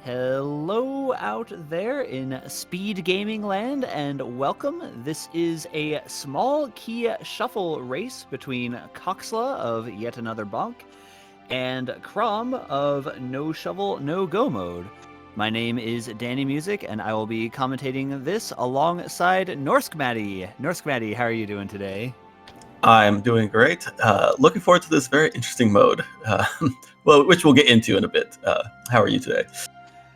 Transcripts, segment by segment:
Hello out there in Speed Gaming land, and welcome. This is a small key shuffle race between Coxla of Yet Another Bonk and Crom of NoShovelNoGoMode. My name is Danny Music, and I will be commentating this alongside Norskmatty. Norskmatty, how are you doing today? I'm doing great. Looking forward to this very interesting mode, which we'll get into in a bit. How are you today?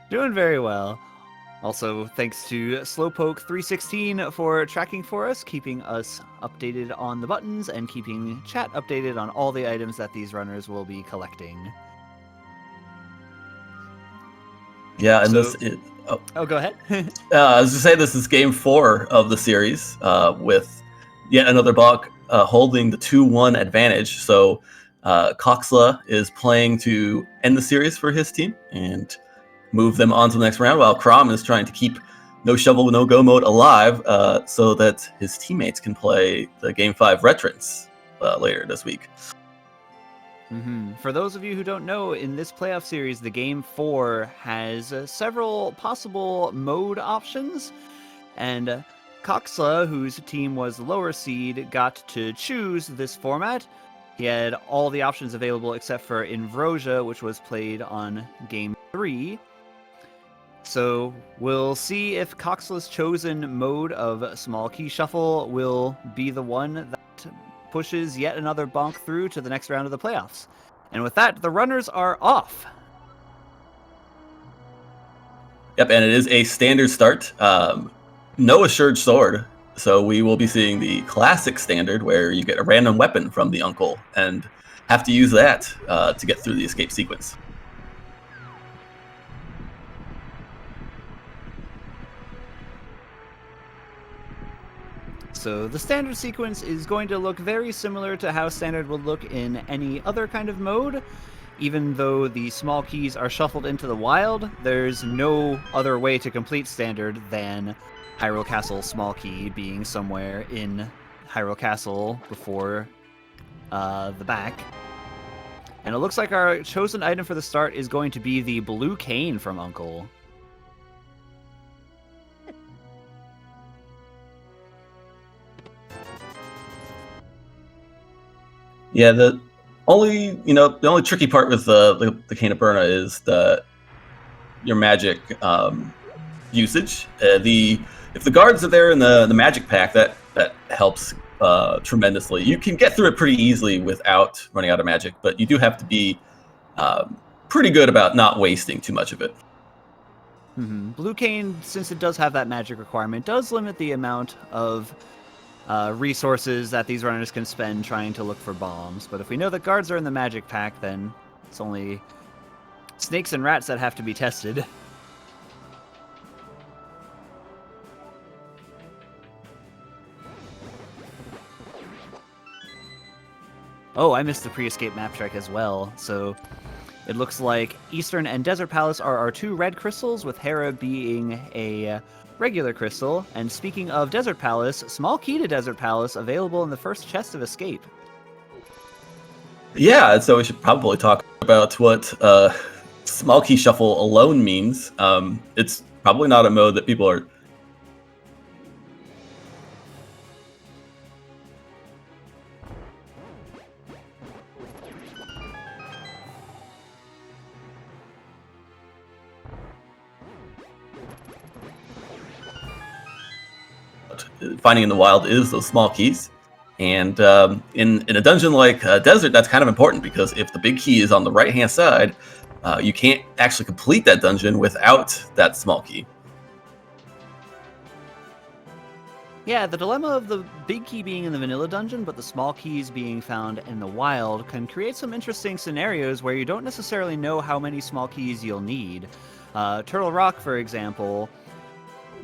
Doing very well. Also, thanks to Slowpoke316 for tracking for us, keeping us updated on the buttons, and keeping chat updated on all the items that these runners will be collecting. Yeah, and go ahead. I was to say this is game 4 of the series, with Yet Another Bonk holding the 2-1 advantage. So Coxla is playing to end the series for his team and move them on to the next round, while Crom is trying to keep No Shovel, No Go mode alive so that his teammates can play the Game 5 Veterans later this week. For those of you who don't know, in this playoff series, the Game 4 has several possible mode options, and Coxla, whose team was the lower seed, got to choose this format. He had all the options available except for Invrosia, which was played on Game 3. So we'll see if Coxla's chosen mode of small key shuffle will be the one that pushes Yet Another Bonk through to the next round of the playoffs. And with that, the runners are off. Yep, and it is a standard start. No assured sword, so we will be seeing the classic standard where you get a random weapon from the uncle and have to use that to get through the escape sequence. So the standard sequence is going to look very similar to how standard would look in any other kind of mode. Even though the small keys are shuffled into the wild, there's no other way to complete standard than Hyrule Castle small key being somewhere in Hyrule Castle before the back. And it looks like our chosen item for the start is going to be the blue cane from Uncle. Yeah, the only tricky part with the Cane of Burna is your magic usage. If the guards are there in the magic pack, that helps tremendously. You can get through it pretty easily without running out of magic, but you do have to be pretty good about not wasting too much of it. Blue cane, since it does have that magic requirement, does limit the amount of resources that these runners can spend trying to look for bombs. But if we know that guards are in the magic pack, then it's only snakes and rats that have to be tested. Oh, I missed the pre-escape map check as well. So it looks like Eastern and Desert Palace are our 2 red crystals, with Hera being a regular crystal. And speaking of Desert Palace, small key to Desert Palace available in the first chest of escape. Yeah, so we should probably talk about what small key shuffle alone means. It's probably not a mode that people are finding in the wild is those small keys. And in a dungeon like Desert, that's kind of important, because if the big key is on the right-hand side, you can't actually complete that dungeon without that small key. Yeah, the dilemma of the big key being in the vanilla dungeon, but the small keys being found in the wild, can create some interesting scenarios where you don't necessarily know how many small keys you'll need. Turtle Rock, for example,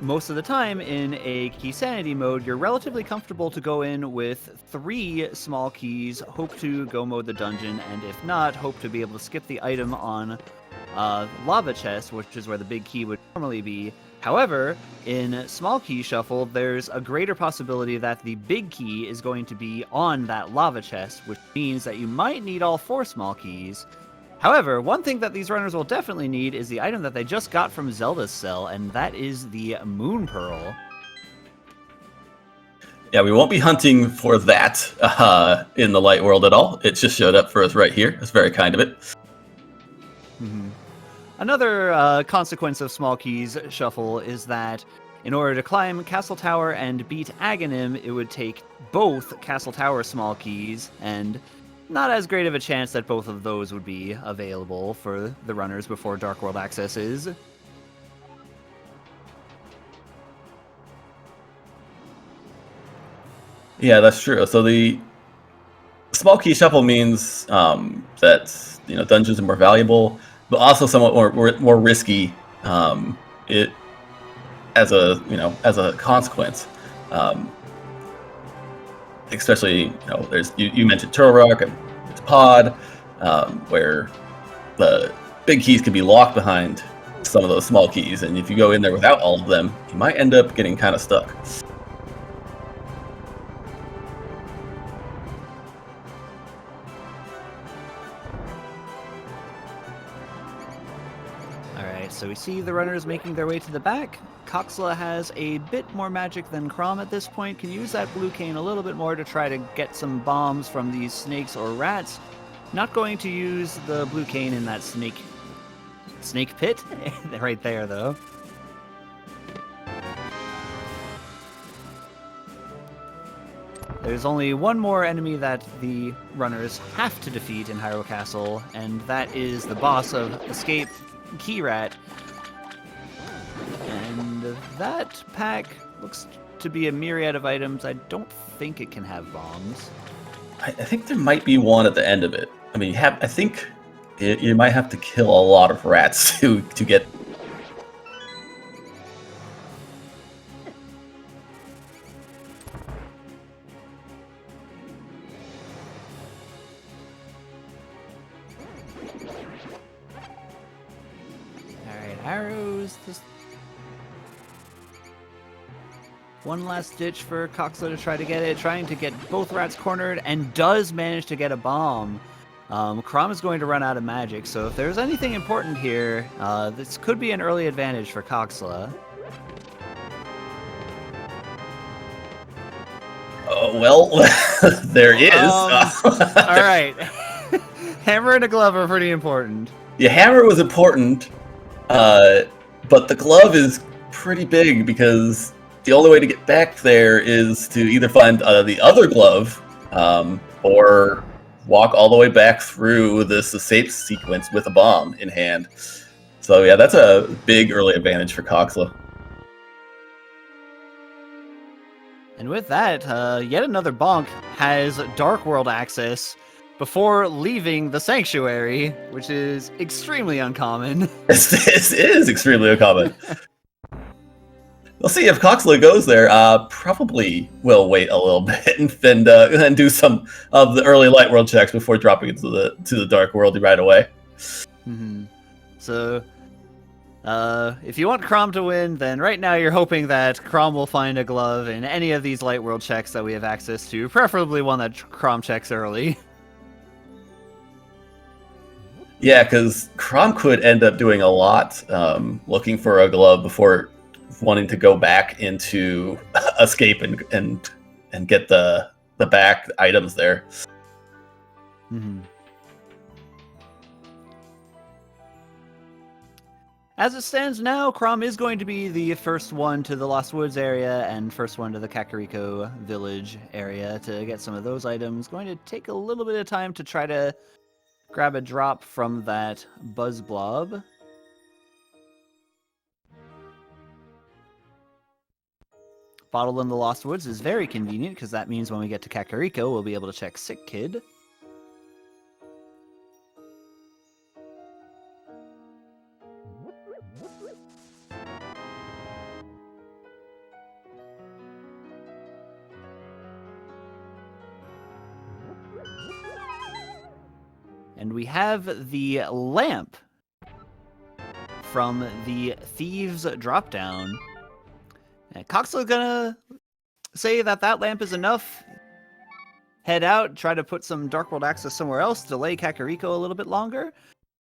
most of the time in a key sanity mode, you're relatively comfortable to go in with 3 small keys, hope to go mode the dungeon, and if not, hope to be able to skip the item on lava chest, which is where the big key would normally be. However, in small key shuffle, there's a greater possibility that the big key is going to be on that lava chest, which means that you might need all 4 small keys. However, one thing that these runners will definitely need is the item that they just got from Zelda's cell, and that is the Moon Pearl. Yeah, we won't be hunting for that in the light world at all. It just showed up for us right here. It's very kind of it. Mm-hmm. Another consequence of Small Key's shuffle is that in order to climb Castle Tower and beat Aghanim, it would take both Castle Tower Small Keys, and not as great of a chance that both of those would be available for the runners before Dark World access is. Yeah, that's true. So the small key shuffle means that dungeons are more valuable, but also somewhat more risky. It as a consequence. Especially, there's you mentioned Turtle Rock and it's Pod, where the big keys can be locked behind some of those small keys, and if you go in there without all of them, you might end up getting kind of stuck. So we see the runners making their way to the back. Coxla has a bit more magic than Crom at this point, can use that blue cane a little bit more to try to get some bombs from these snakes or rats. Not going to use the blue cane in that snake pit right there, though. There's only one more enemy that the runners have to defeat in Hyrule Castle, and that is the boss of Escape Key Rat. And that pack looks to be a myriad of items. I don't think it can have bombs. I think there might be one at the end of it. I mean, I think you might have to kill a lot of rats to get. Alright, arrows. Just one last ditch for Coxla to try to get it, trying to get both rats cornered, and does manage to get a bomb. Crom is going to run out of magic, so if there's anything important here, this could be an early advantage for Coxla. Oh, well, there is. Alright. Hammer and a glove are pretty important. Yeah, hammer was important, but the glove is pretty big because the only way to get back there is to either find the other glove or walk all the way back through this escape sequence with a bomb in hand. So yeah, that's a big early advantage for Coxla. And with that, yet another Bonk has Dark World access before leaving the Sanctuary, which is extremely uncommon. This is extremely uncommon. We'll see if Coxla goes there. Probably will wait a little bit and do some of the early light world checks before dropping into the dark world right away. Mm-hmm. So, if you want Crom to win, then right now you're hoping that Crom will find a glove in any of these light world checks that we have access to, preferably one that Crom checks early. Yeah, because Crom could end up doing a lot looking for a glove before wanting to go back into escape and get the back items there. Mm-hmm. As it stands now, Crom is going to be the first one to the Lost Woods area and first one to the Kakariko village area to get some of those items. Going to take a little bit of time to try to grab a drop from that Buzz Blob. Bottle in the Lost Woods is very convenient because that means when we get to Kakariko, we'll be able to check Sick Kid. And we have the lamp from the Thieves dropdown. And Coxla's gonna say that lamp is enough. Head out, try to put some Dark World access somewhere else, delay Kakariko a little bit longer.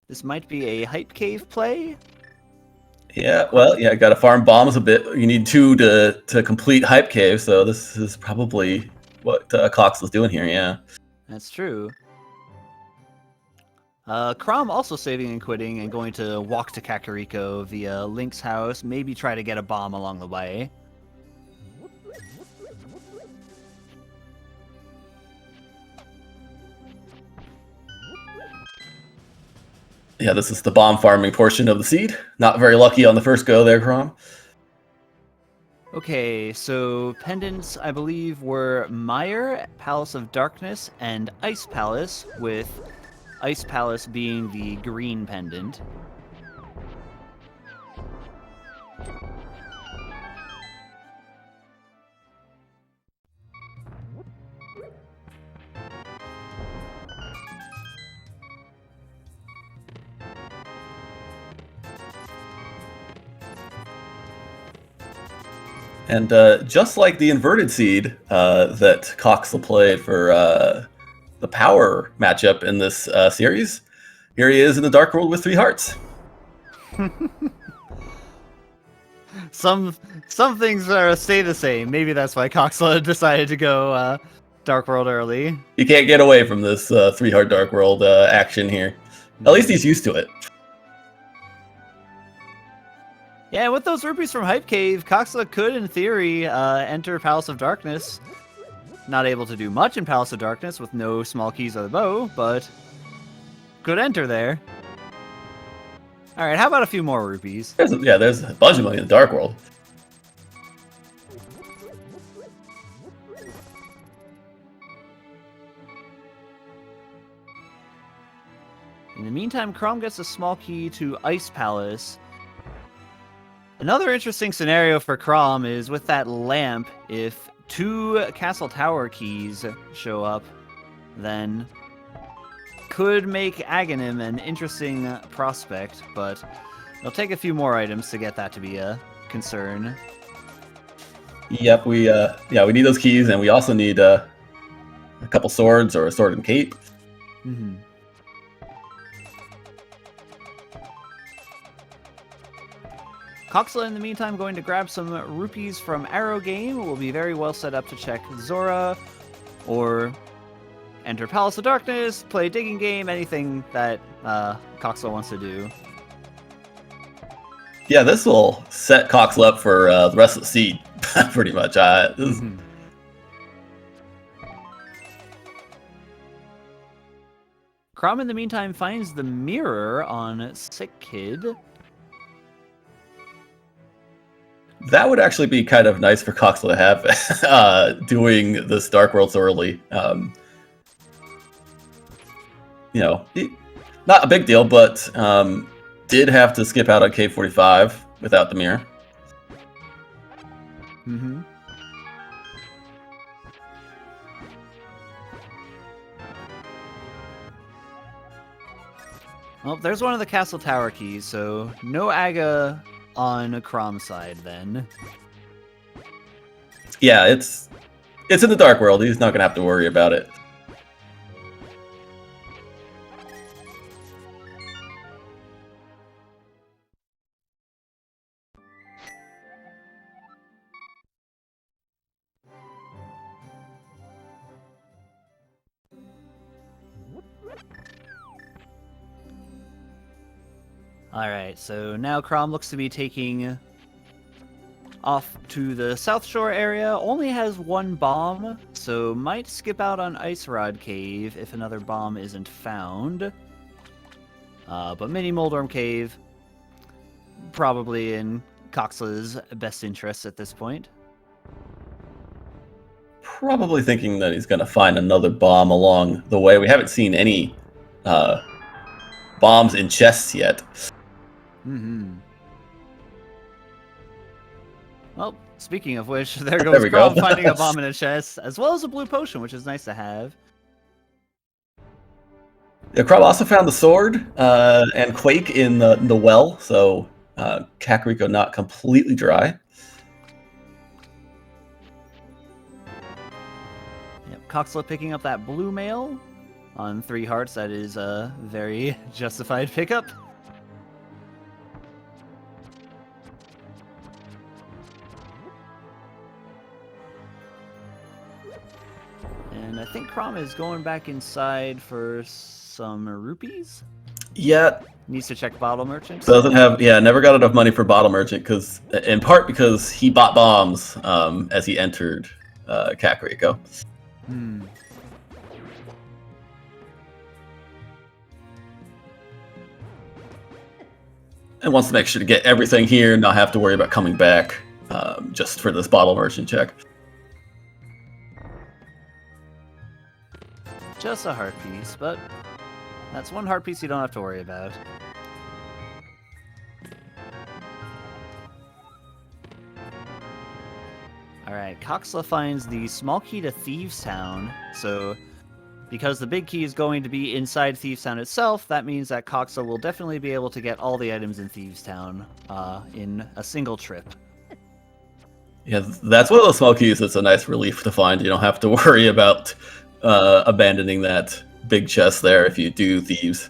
This might be a hype cave play. Yeah, well, yeah, got to farm bombs a bit. You need 2 to complete Hype Cave, so this is probably what Cox was doing here, yeah. That's true. Crom also saving and quitting and going to walk to Kakariko via Link's house, maybe try to get a bomb along the way. Yeah, this is the bomb farming portion of the seed. Not very lucky on the first go there, Crom. Okay, so pendants, I believe, were Mire, Palace of Darkness, and Ice Palace, with Ice Palace being the green pendant. And just like the inverted seed that Coxel played for the power matchup in this series, here he is in the Dark World with 3 hearts. Some things stay the same. Maybe that's why Coxla decided to go Dark World early. You can't get away from this 3-heart Dark World action here. At least he's used to it. Yeah, with those rupees from Hype Cave, Coxla could, in theory, enter Palace of Darkness. Not able to do much in Palace of Darkness with no small keys or the bow, but could enter there. Alright, how about a few more rupees? There's a bunch of money in the Dark World. In the meantime, Crom gets a small key to Ice Palace. Another interesting scenario for Crom is with that lamp, if 2 Castle Tower keys show up, then could make Aghanim an interesting prospect, but it'll take a few more items to get that to be a concern. Yep, we need those keys, and we also need a couple swords or a sword and cape. Mm-hmm. Coxla, in the meantime, going to grab some rupees from Arrow Game. Will be very well set up to check Zora, or enter Palace of Darkness, play Digging Game, anything that Coxla wants to do. Yeah, this will set Coxel up for the rest of the seed, pretty much. Crom, in the meantime, finds the mirror on Sick Kid. That would actually be kind of nice for Coxel to have, doing this Dark World so early. Not a big deal, but did have to skip out on K45 without the mirror. Mm-hmm. Well, there's one of the Castle Tower keys, so no Aga on Crom's side then. Yeah, it's in the Dark World. He's not gonna have to worry about it. Alright, so now Crom looks to be taking off to the South Shore area. Only has 1 bomb, so might skip out on Ice Rod Cave if another bomb isn't found. But Mini Moldorm Cave, probably in Coxla's best interests at this point. Probably thinking that he's gonna find another bomb along the way. We haven't seen any bombs in chests yet. Mm-hmm. Well, speaking of which, there goes Crom finding a bomb in a chest, as well as a blue potion, which is nice to have. Yeah, Crom also found the sword and Quake in the well, so Kakariko not completely dry. Yep, Coxla picking up that blue mail. On 3 hearts, that is a very justified pickup. And I think Crom is going back inside for some rupees. Yeah, Needs to check Bottle Merchant. doesn't have, yeah, never got enough money for Bottle Merchant, because in part because he bought bombs as he entered Kakariko. Hmm. And wants to make sure to get everything here and not have to worry about coming back just for this Bottle Merchant check. Just a heart piece, but that's 1 heart piece you don't have to worry about. Alright, Coxla finds the small key to Thieves Town, so because the big key is going to be inside Thieves Town itself, that means that Coxla will definitely be able to get all the items in Thieves Town in a single trip. Yeah, that's one of those small keys that's a nice relief to find. You don't have to worry about abandoning that big chest there if you do Thieves.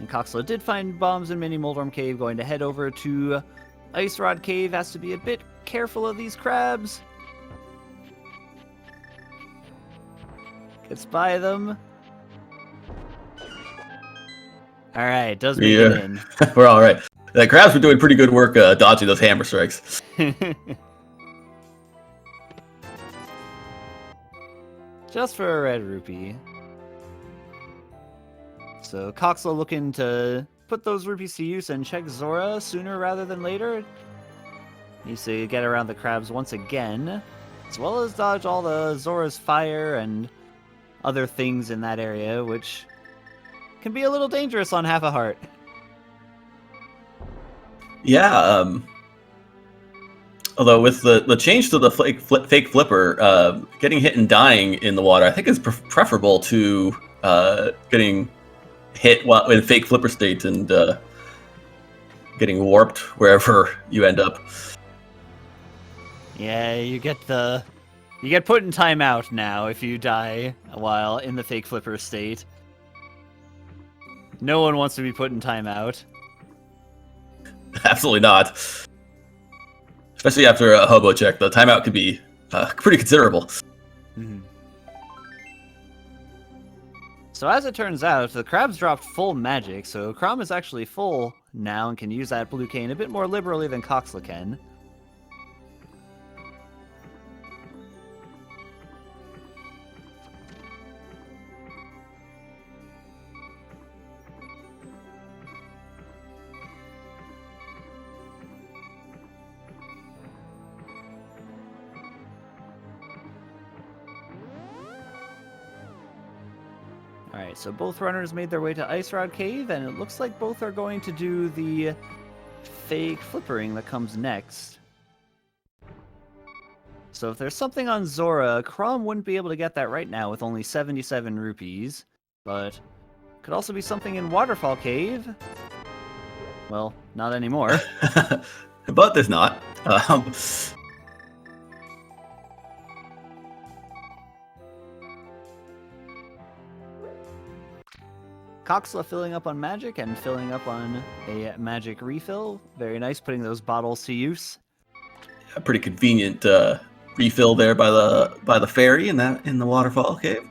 And Coxla did find bombs in Mini Moldorm Cave, going to head over to Ice Rod Cave. Has to be a bit careful of these crabs. Gets by them. Alright, does make it in. We're all right. The crabs were doing pretty good work dodging those hammer strikes. Just for a red rupee. So Coxla looking to put those rupees to use and check Zora sooner rather than later. Needs to get around the crabs once again, as well as dodge all the Zora's fire and other things in that area, which can be a little dangerous on half a heart. Yeah, although with the change to the fake flipper, getting hit and dying in the water, I think is preferable to getting hit while in fake flipper state and getting warped wherever you end up. Yeah, you get put in timeout now if you die while in the fake flipper state. No one wants to be put in timeout. Absolutely not. Especially after a hobo check, the timeout could be pretty considerable. Mm-hmm. So as it turns out, the crabs dropped full magic, so Crom is actually full now and can use that blue cane a bit more liberally than Coxla can. Alright, so both runners made their way to Ice Rod Cave, and it looks like both are going to do the fake flippering that comes next. So if there's something on Zora, Crom wouldn't be able to get that right now with only 77 rupees, but could also be something in Waterfall Cave. Well, not anymore. But there's not. Coxla filling up on magic and filling up on a magic refill. Very nice, putting those bottles to use. A pretty convenient refill there by the ferry in the waterfall cave.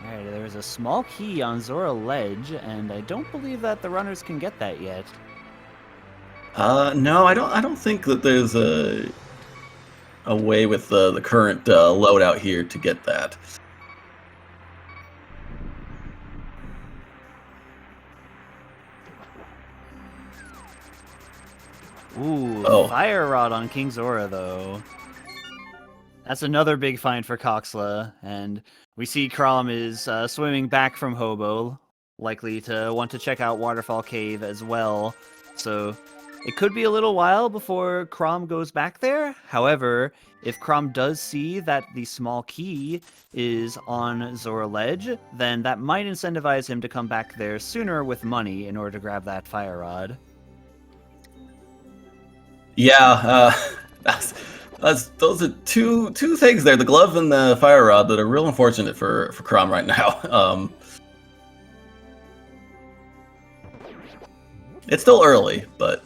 Alright, there's a small key on Zora Ledge, and I don't believe that the runners can get that yet. No, I don't think that there's a way with the current loadout here to get that. Ooh, Oh. Fire Rod on King Zora, though. That's another big find for Coxla, and we see Crom is swimming back from Hobo, likely to want to check out Waterfall Cave as well. So It could be a little while before Crom goes back there. However, if Crom does see that the small key is on Zora Ledge, then that might incentivize him to come back there sooner with money in order to grab that fire rod. Yeah, those are two things there, the glove and the fire rod, that are real unfortunate for Crom right now. It's still early, but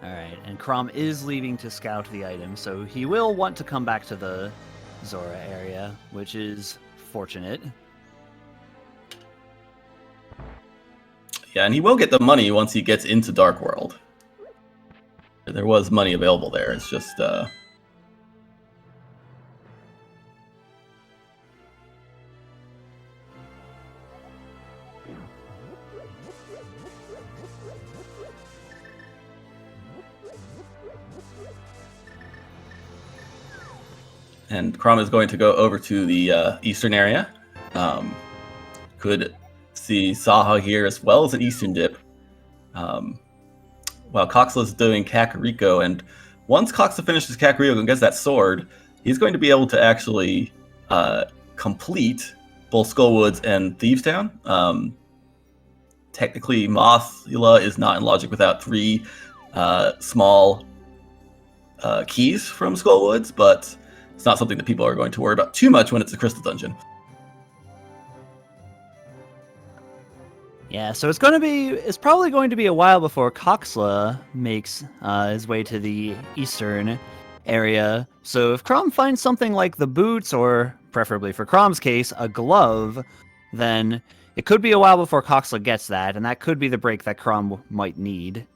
Alright, and Crom is leaving to scout the item, so he will want to come back to the Zora area, which is fortunate. yeah, and he will get the money once he gets into Dark World. There was money available there. It's just and Crom is going to go over to the eastern area. Could see Saha here as well as an eastern dip. While Coxla's doing Kakariko, and once Coxla finishes Kakariko and gets that sword, he's going to be able to actually complete both Skullwoods and Thievestown. Technically, Mothula is not in Logic without 3 small keys from Skullwoods, but it's not something that people are going to worry about too much when it's a Crystal Dungeon. Yeah, so it's probably going to be a while before Coxla makes his way to the eastern area. So if Crom finds something like the boots, or preferably for Crom's case, a glove, then it could be a while before Coxla gets that, and that could be the break that Crom might need.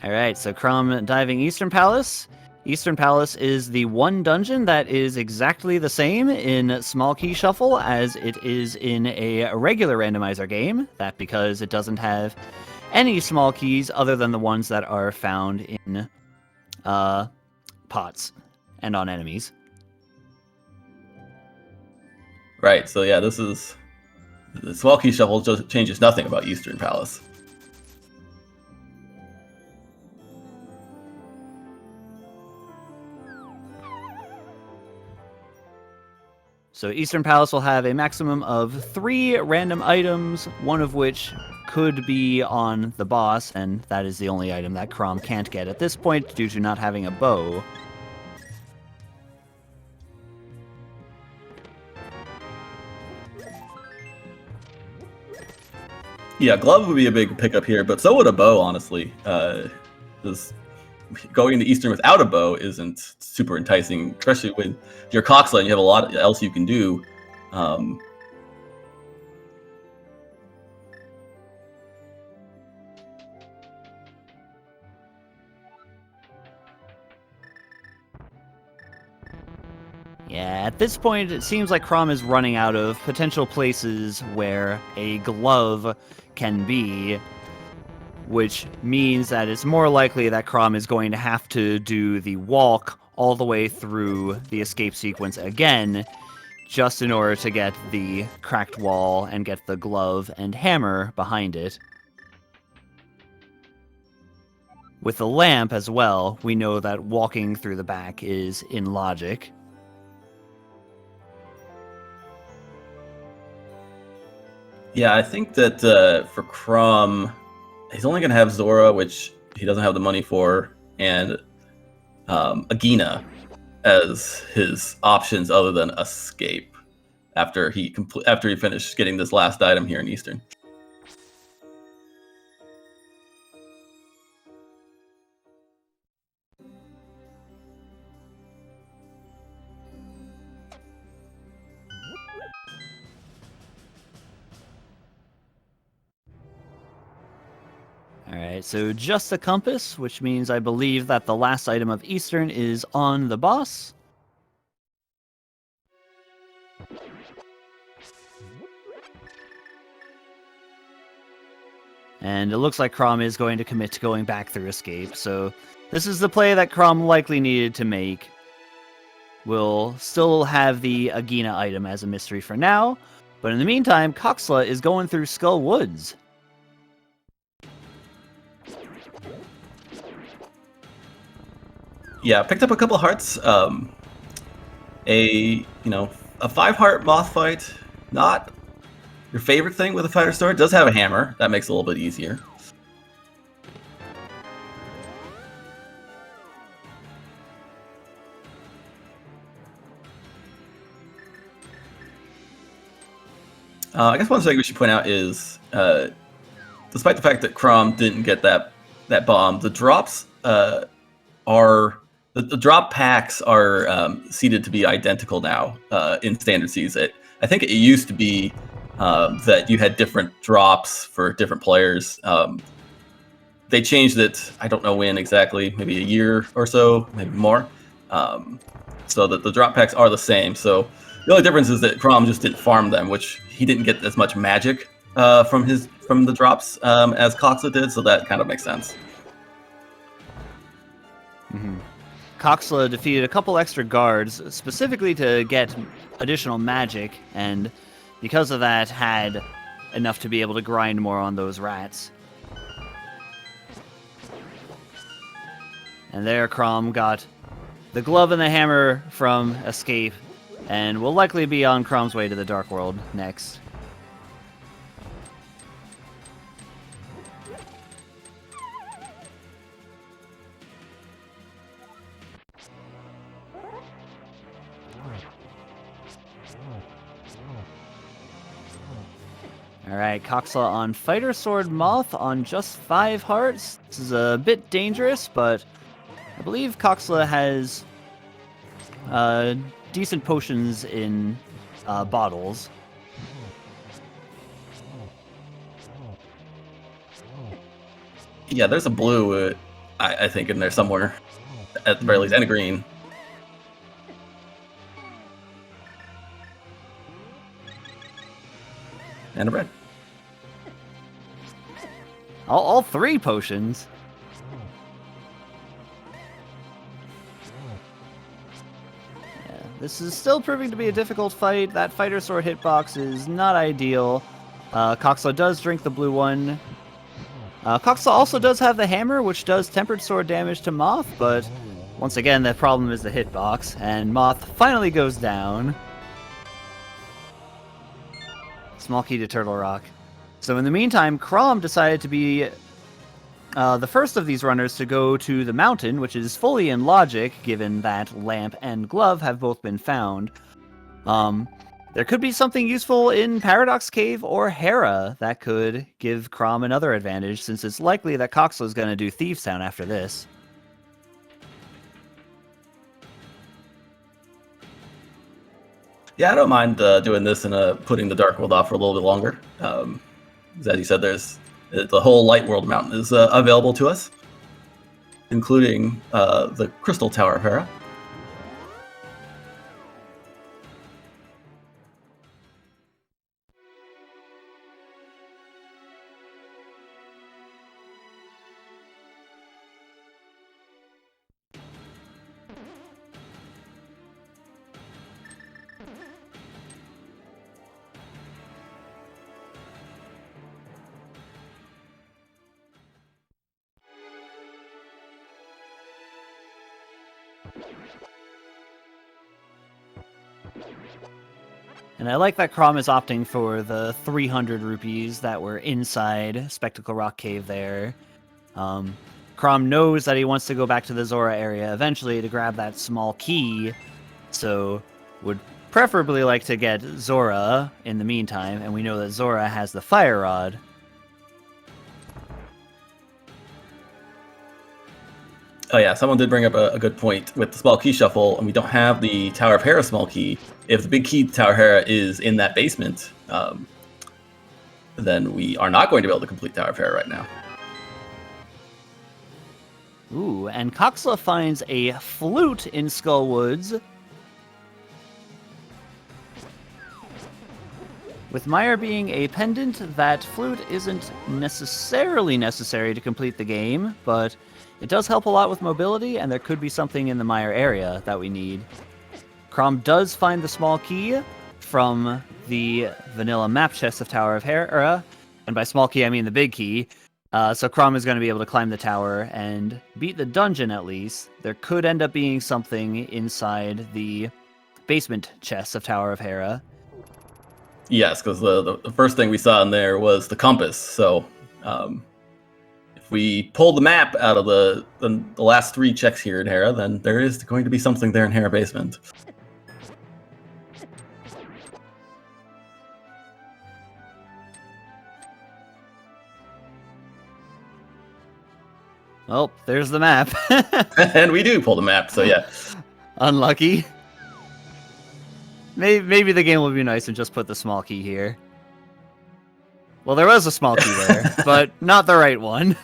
Alright, so Crom diving Eastern Palace. Eastern Palace is the one dungeon that is exactly the same in Small Key Shuffle as it is in a regular randomizer game. That because it doesn't have any small keys other than the ones that are found in pots and on enemies. Right, so yeah, this is... The Small Key Shuffle just changes nothing about Eastern Palace. So Eastern Palace will have a maximum of 3 random items, one of which could be on the boss, and that is the only item that Crom can't get at this point due to not having a bow. Yeah, glove would be a big pickup here, but so would a bow, honestly. Going into Eastern without a bow isn't super enticing, especially when you're Coxla and you have a lot else you can do. Yeah, at this point, it seems like Crom is running out of potential places where a glove can be, which means that it's more likely that Crom is going to have to do the walk all the way through the escape sequence again, just in order to get the cracked wall and get the glove and hammer behind it. With the lamp as well, we know that walking through the back is in logic. Yeah, I think that for Crom, he's only going to have Zora, which he doesn't have the money for, and Agina as his options other than escape after he finished getting this last item here in Eastern. Alright, so just a compass, which means I believe that the last item of Eastern is on the boss. And it looks like Crom is going to commit to going back through escape, so this is the play that Crom likely needed to make. We'll still have the Agina item as a mystery for now, but in the meantime, Coxla is going through Skull Woods. Yeah, picked up a couple hearts. A 5-heart moth fight, not your favorite thing with a fighter sword. It does have a hammer. That makes it a little bit easier. I guess one thing we should point out is, despite the fact that Crom didn't get that bomb, the drops are the drop packs are seeded to be identical now in standard seas. I think it used to be that you had different drops for different players. They changed it. I don't know when exactly, maybe a year or so, maybe more. So that the drop packs are the same. So the only difference is that Crom just didn't farm them, which he didn't get as much magic from the drops as Coxa did. So that kind of makes sense. Mm-hmm. Coxla defeated a couple extra guards specifically to get additional magic, and because of that had enough to be able to grind more on those rats. And there Crom got the glove and the hammer from Escape, and will likely be on Crom's way to the Dark World next. Alright, Coxla on Fighter Sword Moth on just 5 hearts. This is a bit dangerous, but I believe Coxla has decent potions in bottles. Yeah, there's a blue, I think, in there somewhere, at the very least, and a green. And a red. All 3 potions. Yeah, this is still proving to be a difficult fight. That fighter sword hitbox is not ideal. Coxla does drink the blue one. Coxla also does have the hammer, which does tempered sword damage to Moth, but once again, the problem is the hitbox, and Moth finally goes down. Small key to Turtle Rock. So in the meantime, Crom decided to be the first of these runners to go to the mountain, which is fully in logic, given that Lamp and Glove have both been found. There could be something useful in Paradox Cave or Hera that could give Crom another advantage, since it's likely that Coxla is going to do Thieves Town after this. Yeah, I don't mind doing this and putting the Dark World off for a little bit longer. As you said, there's the whole Light World Mountain is available to us, including the Crystal Tower of Hera. And I like that Crom is opting for the 300 rupees that were inside Spectacle Rock Cave there. Crom knows that he wants to go back to the Zora area eventually to grab that small key, so would preferably like to get Zora in the meantime, and we know that Zora has the Fire Rod. Oh yeah, someone did bring up a good point with the small key shuffle, and we don't have the Tower of Hera small key. If the big key to Tower of Hera is in that basement, then we are not going to be able to complete Tower of Hera right now. Ooh, and Coxla finds a flute in Skull Woods. With Meyer being a pendant, that flute isn't necessarily necessary to complete the game, but it does help a lot with mobility, and there could be something in the Meyer area that we need. Crom does find the small key from the vanilla map chest of Tower of Hera, and by small key I mean the big key. So Crom is going to be able to climb the tower and beat the dungeon at least. There could end up being something inside the basement chest of Tower of Hera. Yes, because the first thing we saw in there was the compass. So if we pull the map out of the last 3 checks here in Hera, then there is going to be something there in Hera Basement. Oh, there's the map. And we do pull the map, so yeah. Unlucky. Maybe the game will be nice and just put the small key here. Well, there was a small key there, but not the right one.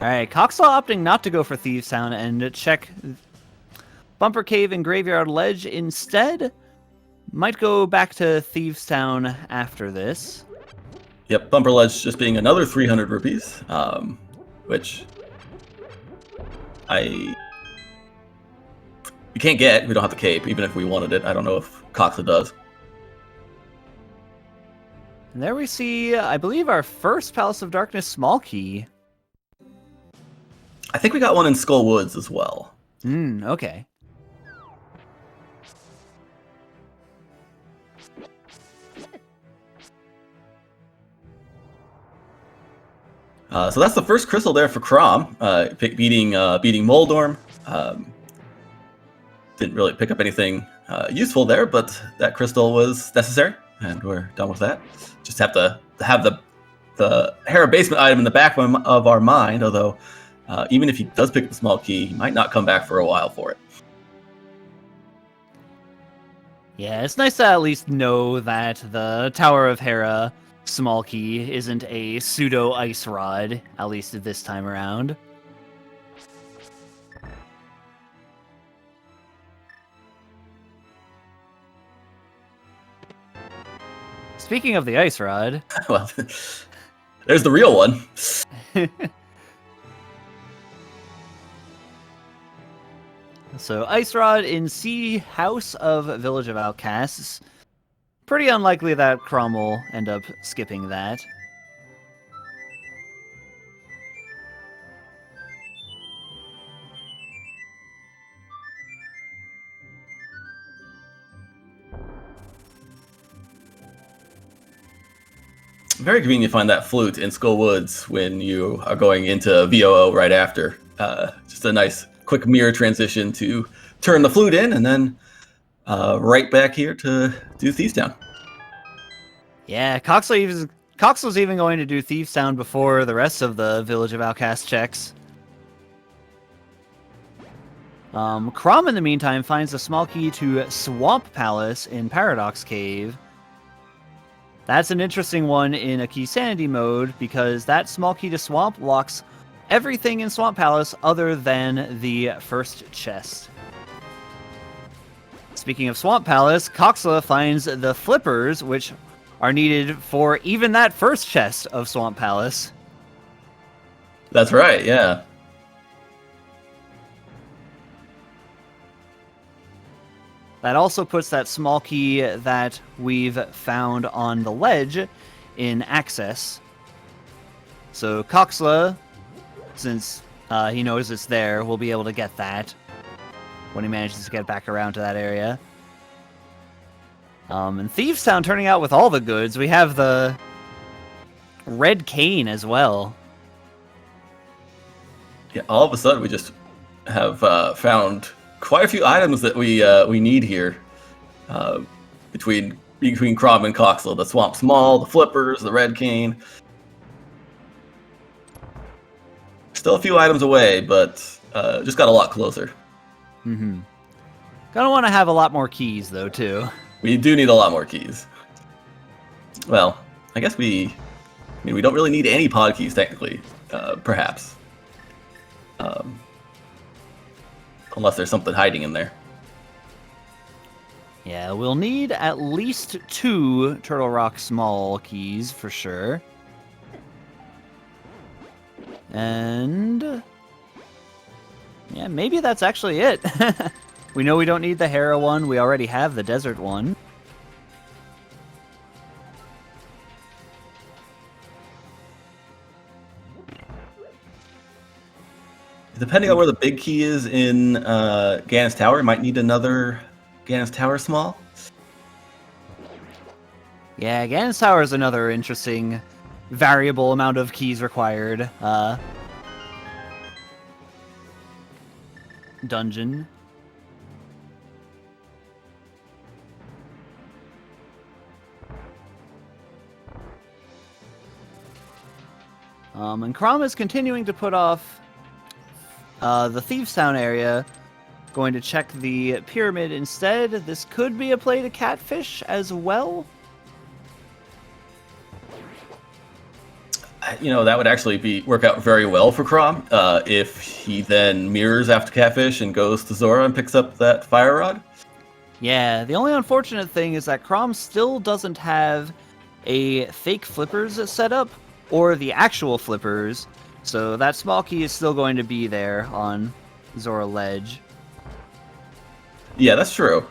Alright, Coxlaw opting not to go for Thieves Town and check Bumper Cave and Graveyard Ledge instead. Might go back to Thieves Town after this. Yep, Bumper Ledge just being another 300 rupees, which we can't get. We don't have the cape, even if we wanted it. I don't know if Coxa does. And there we see, I believe, our first Palace of Darkness small key. I think we got one in Skull Woods as well. Okay. So that's the first crystal there for Crom, beating Moldorm. Didn't really pick up anything useful there, but that crystal was necessary, and we're done with that. Just have to have the Hera Basement item in the back of our mind, although even if he does pick up the small key, he might not come back for a while for it. Yeah, it's nice to at least know that the Tower of Hera small key isn't a pseudo ice rod, at least this time around. Speaking of the ice rod... Well, there's the real one. So, Ice Rod in Sea House of Village of Outcasts. Pretty unlikely that Crom will end up skipping that. Very convenient to find that flute in Skull Woods when you are going into VOO right after. Just a nice quick mirror transition to turn the flute in and then right back here to do Thieves Town. Yeah, Coxlow's even going to do Thieves Town before the rest of the Village of Outcasts checks. Crom, in the meantime, finds a small key to Swamp Palace in Paradox Cave. That's an interesting one in a Key Sanity mode, because that small key to Swamp locks everything in Swamp Palace other than the first chest. Speaking of Swamp Palace, Coxla finds the flippers, which are needed for even that first chest of Swamp Palace. That's right, yeah. That also puts that small key that we've found on the ledge in access. So Coxla, since he knows it's there, will be able to get that when he manages to get back around to that area. And Thieves Town turning out with all the goods. We have the red cane as well. Yeah, all of a sudden we just have found quite a few items that we need here. Between Crom and Coxla, the Swamp Small, the Flippers, the red cane. Still a few items away, but just got a lot closer. Mm-hmm. Gonna want to have a lot more keys, though, too. We do need a lot more keys. Well, I guess we don't really need any pod keys, technically, perhaps. Unless there's something hiding in there. Yeah, we'll need at least 2 Turtle Rock small keys for sure. And yeah, maybe that's actually it. We know we don't need the Hera one. We already have the desert one. Depending on where the big key is in Gannis Tower, might need another Gannis Tower small. Yeah, Gannis Tower is another interesting variable amount of keys required dungeon. And Crom is continuing to put off the Thieves Town area, going to check the pyramid instead. This could be a play to catfish as well. You know, that would actually work out very well for Crom if he then mirrors after Catfish and goes to Zora and picks up that fire rod. Yeah, the only unfortunate thing is that Crom still doesn't have a fake flippers set up or the actual flippers, so that small key is still going to be there on Zora Ledge. Yeah, that's true.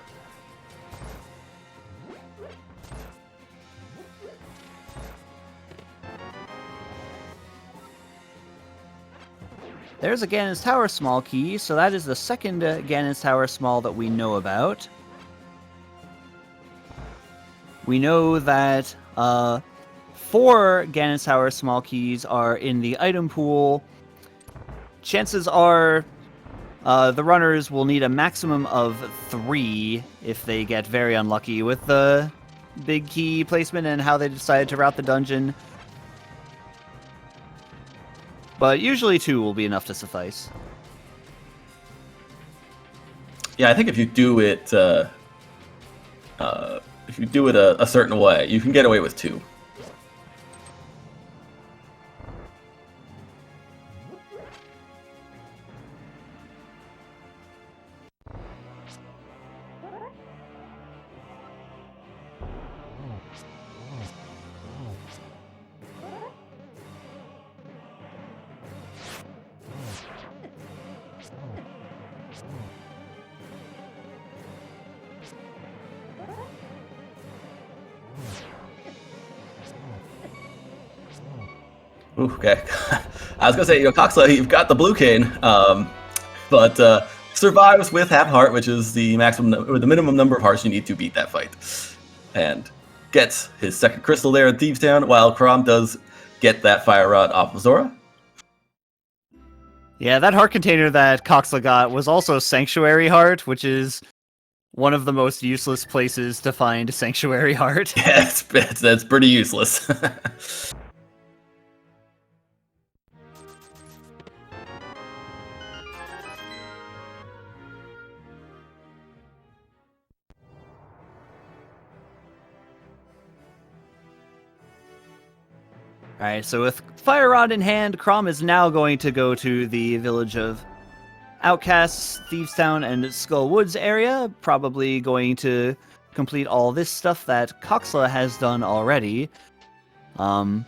There's a Gannis Tower small key, so that is the second Gannis Tower small that we know about. We know that 4 Gannis Tower small keys are in the item pool. Chances are the runners will need a maximum of 3 if they get very unlucky with the big key placement and how they decide to route the dungeon. But usually 2 will be enough to suffice. Yeah, I think if you do it, a certain way, you can get away with 2. Ooh, okay. I was gonna say, Coxla, you've got the blue cane, but survives with half heart, which is the maximum or the minimum number of hearts you need to beat that fight, and gets his second crystal there in Thieves Town, while Crom does get that fire rod off of Zora. Yeah, that heart container that Coxla got was also Sanctuary Heart, which is one of the most useless places to find Sanctuary Heart. Yeah, that's pretty useless. Alright, so with Fire Rod in hand, Crom is now going to go to the village of Outcasts, Thieves Town, and Skull Woods area, probably going to complete all this stuff that Coxla has done already. But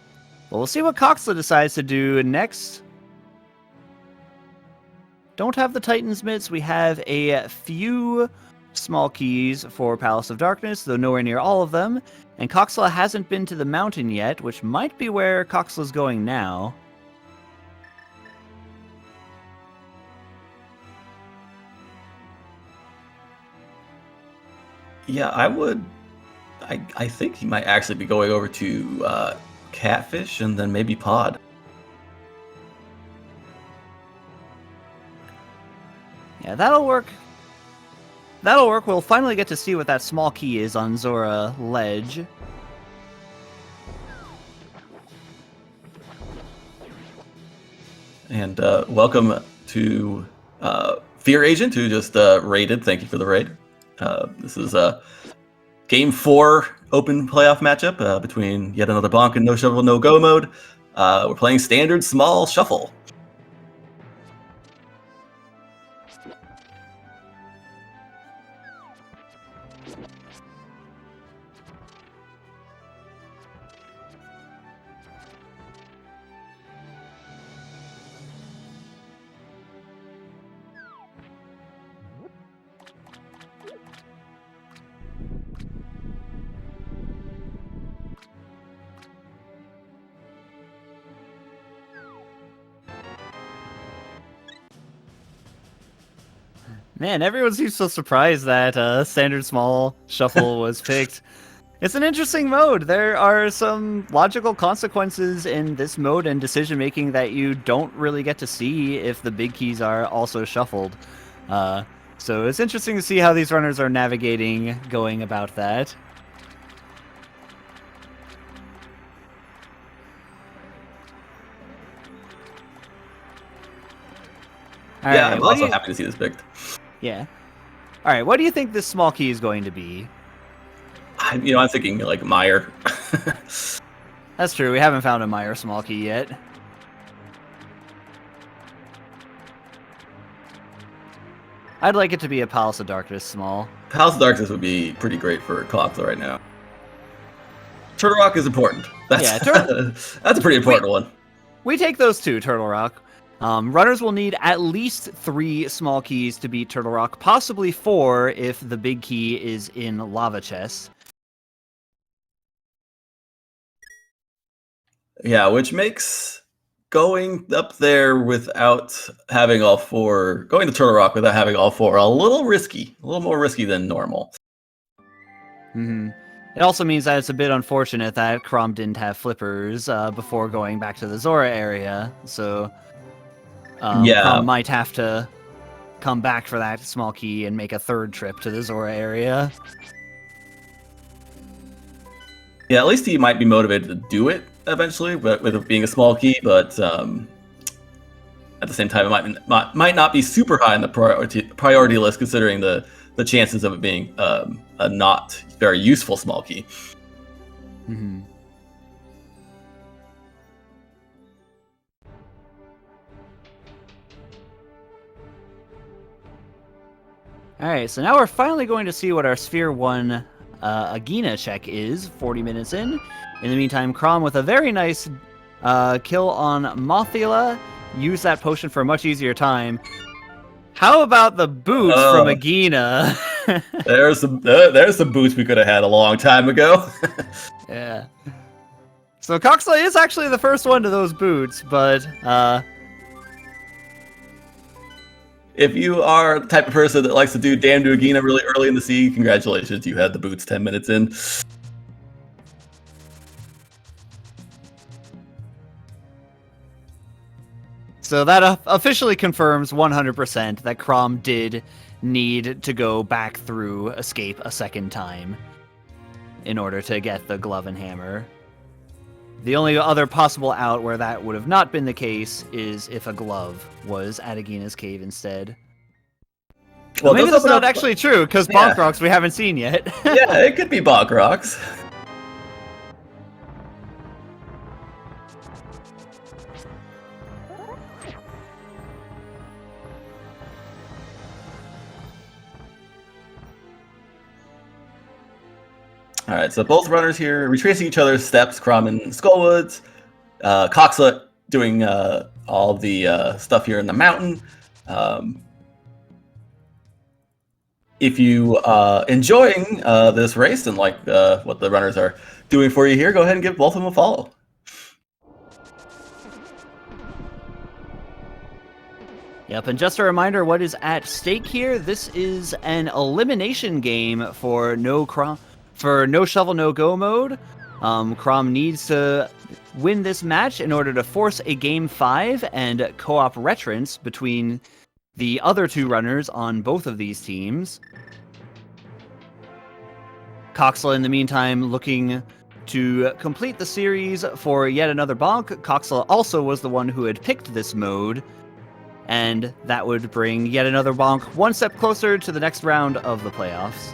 we'll see what Coxla decides to do next. Don't have the Titan's Mitts. We have a few small keys for Palace of Darkness, though nowhere near all of them. And Coxla hasn't been to the mountain yet, which might be where Coxla's going now. Yeah, I think he might actually be going over to Catfish and then maybe Pod. Yeah, that'll work. That'll work. We'll finally get to see what that small key is on Zora Ledge. And welcome to Fear Agent, who just raided. Thank you for the raid. This is a Game 4 open playoff matchup between yet another Bonk and NoShovelNoGoMode. We're playing standard small shuffle. Man, everyone seems so surprised that standard small shuffle was picked. It's an interesting mode. There are some logical consequences in this mode and decision making that you don't really get to see if the big keys are also shuffled. So it's interesting to see how these runners are navigating going about that. All Yeah, right, I'm also happy to see this picked. Yeah. All right, what do you think this small key is going to be? I'm thinking like Meyer. That's true. We haven't found a Meyer small key yet. I'd like it to be a Palace of Darkness small. Palace of Darkness would be pretty great for Coxa right now. Turtle Rock is important. That's a pretty important one. We take those two, Turtle Rock. Runners will need at least 3 small keys to beat Turtle Rock, possibly 4 if the big key is in Lava Chess. Yeah, which makes going up there without having all 4, going to Turtle Rock without having all 4, a little risky, a little more risky than normal. It also means that it's a bit unfortunate that Crom didn't have flippers before going back to the Zora area, so Crom might have to come back for that small key and make a 3rd trip to the Zora area. Yeah, at least he might be motivated to do it eventually, but with it being a small key. But at the same time, it might not be super high on the priority list, considering the chances of it being a not very useful small key. Alright, so now we're finally going to see what our Sphere 1 Agena check is, 40 minutes in. In the meantime, Crom with a very nice kill on Mothila, used that potion for a much easier time. How about the boots from Agena? There's some boots we could have had a long time ago. Yeah. So Coxa is actually the first one to those boots, but if you are the type of person that likes to do Damn to Agena really early in the sea, congratulations, you had the boots 10 minutes in. So that officially confirms 100% that Crom did need to go back through Escape a second time in order to get the glove and hammer. The only other possible out where that would have not been the case is if a glove was at Agena's cave instead. Well, maybe that's not actually true, because Bonk Rocks we haven't seen yet. Yeah, it could be Bonk Rocks. All right, so both runners here retracing each other's steps. Crom and Skullwoods, Coxa doing all the stuff here in the mountain. If you enjoying this race and like what the runners are doing for you here, go ahead and give both of them a follow. Yep, and just a reminder what is at stake here. This is an elimination game for No Shovel No Go mode. Crom needs to win this match in order to force a Game 5 and co-op retrance between the other 2 runners on both of these teams. Coxa, in the meantime, looking to complete the series for yet another Bonk. Coxa also was the one who had picked this mode And that would bring yet another Bonk one step closer to the next round of the playoffs.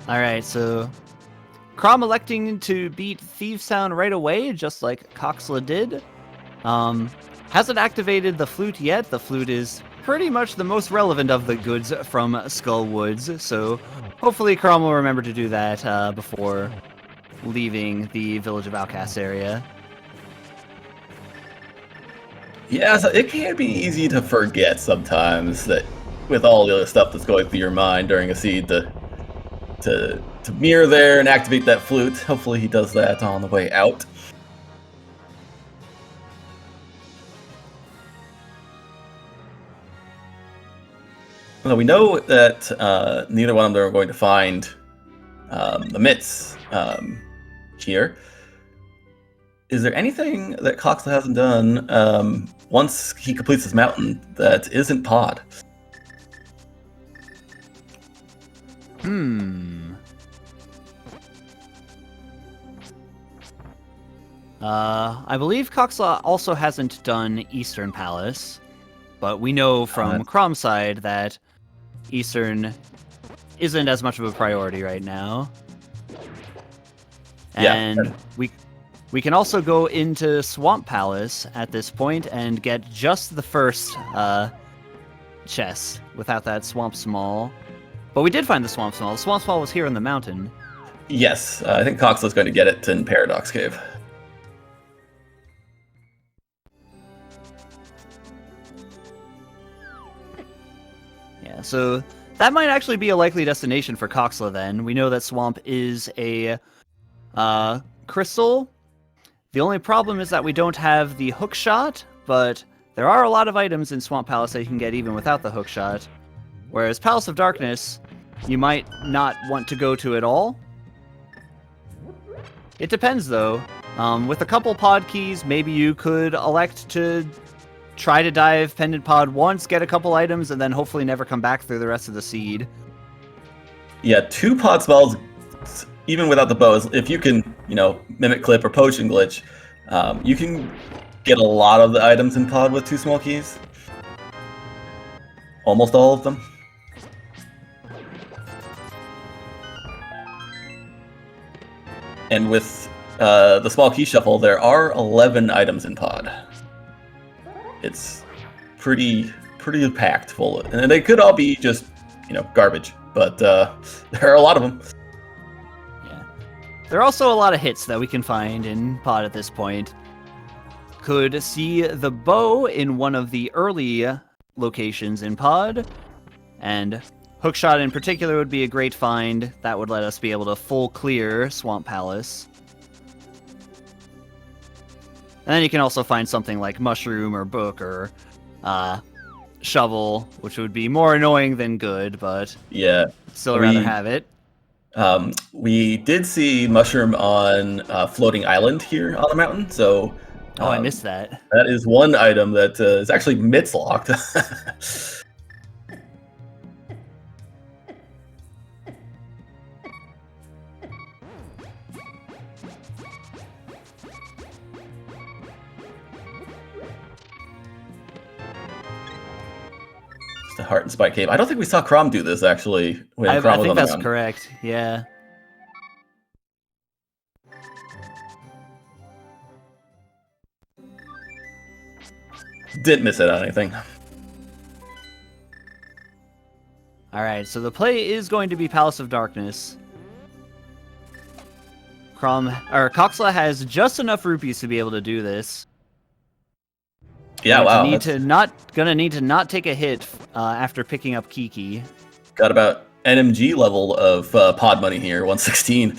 Alright, so Crom electing to beat Thief Sound right away, just like Coxla did. Hasn't activated the flute yet. The flute is pretty much the most relevant of the goods from Skull Woods, so hopefully Crom will remember to do that before leaving the Village of Outcasts area. Yeah, so it can be easy to forget sometimes that with all the other stuff that's going through your mind during a seed to mirror there and activate that flute. Hopefully he does that on the way out. Well, we know that neither one of them are going to find the mitts here. Is there anything that Coxla hasn't done once he completes his mountain that isn't pod? I believe Coxla also hasn't done Eastern Palace, but we know from Crom's side that Eastern isn't as much of a priority right now. And Yeah. we can also go into Swamp Palace at this point and get just the first chest without that Swamp Small. But we did find the Swamp Small. The Swamp Small was here in the mountain. Yes, I think Coxla's going to get it in Paradox Cave. Yeah, so that might actually be a likely destination for Coxla then. We know that Swamp is a crystal. The only problem is that we don't have the hook shot, but there are a lot of items in Swamp Palace that you can get even without the hook shot. Whereas Palace of Darkness, you might not want to go to at all. It depends though. With a couple pod keys, maybe you could elect to try to dive Pendant Pod once, get a couple items, and then hopefully never come back through the rest of the seed. Yeah, 2 pod spells, even without the bows, if you can, Mimic Clip or Potion Glitch, you can get a lot of the items in pod with 2 small keys. Almost all of them. And with the small key shuffle, there are 11 items in pod. It's pretty packed full, and they could all be just, garbage. But there are a lot of them. Yeah, there are also a lot of hits that we can find in pod at this point. Could see the bow in one of the early locations in pod, and Hookshot in particular would be a great find. That would let us be able to full clear Swamp Palace. And then you can also find something like Mushroom or Book or Shovel, which would be more annoying than good, but yeah, still rather have it. We did see Mushroom on Floating Island here on the mountain, so... I missed that. That is one item that is actually mitts locked. The Heart and Spike Cave. I don't think we saw Crom do this, actually, when I Crom was think on the that's mountain. correct, yeah. Didn't miss it on anything. Alright, so the play is going to be Palace of Darkness. Coxla has just enough rupees to be able to do this. Yeah, wow. Gonna need to not take a hit after picking up Kiki. Got about NMG level of pod money here, 116.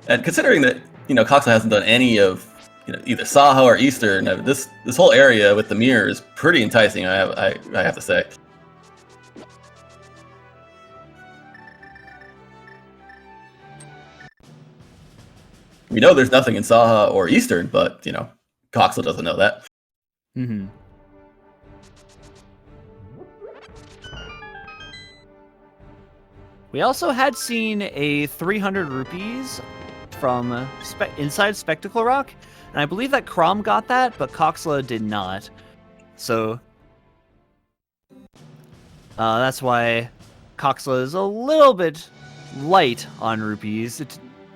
And considering that, Coxla hasn't done any of, either Saha or Eastern, this whole area with the mirror is pretty enticing, I have to say. We know there's nothing in Saha or Eastern, but, Coxla doesn't know that. Mm-hmm. We also had seen a 300 rupees from inside Spectacle Rock, and I believe that Crom got that, but Coxla did not. So that's why Coxla is a little bit light on rupees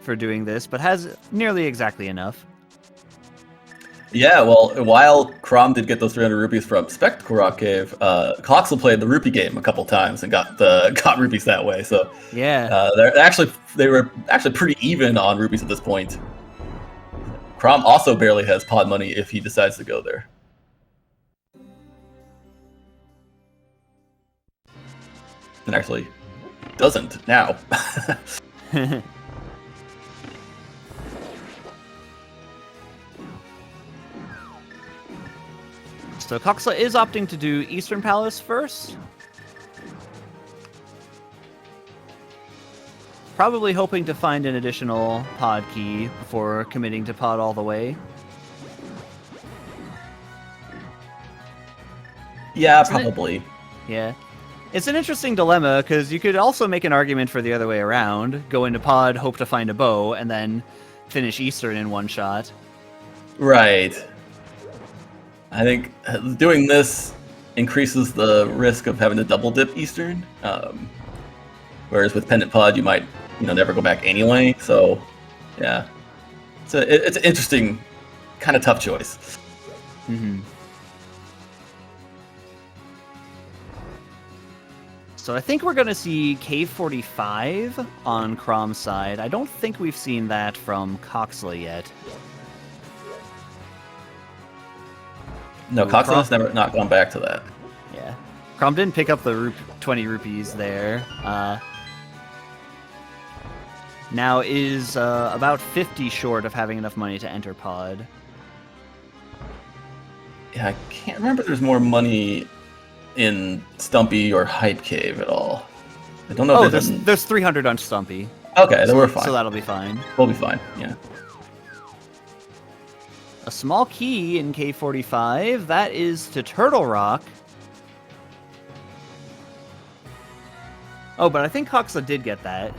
for doing this, but has nearly exactly enough. Yeah, well, while Crom did get those 300 rupees from Spectacle Rock Cave, Coxla played the rupee game a couple times and got rupees that way. So yeah, they were actually pretty even on rupees at this point. Crom also barely has pod money if he decides to go there. And actually doesn't now. So Coxla is opting to do Eastern Palace first. Probably hoping to find an additional pod key before committing to pod all the way. Yeah, probably. Yeah. It's an interesting dilemma, because you could also make an argument for the other way around. Go into pod, hope to find a bow, and then finish Eastern in one shot. Right. I think doing this increases the risk of having to double dip Eastern. Whereas with Pendant Pod, you might never go back anyway. So, yeah. It's an interesting, kind of tough choice. Mm-hmm. So I think we're going to see Cave 45 on Crom's side. I don't think we've seen that from Coxla yet. No, Coxla has never not gone back to that. Yeah. Crom didn't pick up the 20 rupees there. Now is about 50 short of having enough money to enter pod. Yeah, I can't remember if there's more money in Stumpy or Hype Cave at all. I don't know. Oh, there's 300 on Stumpy. Okay, then we're fine. So that'll be fine. We'll be fine, yeah. A small key in K45, that is to Turtle Rock. Oh, but I think Coxla did get that.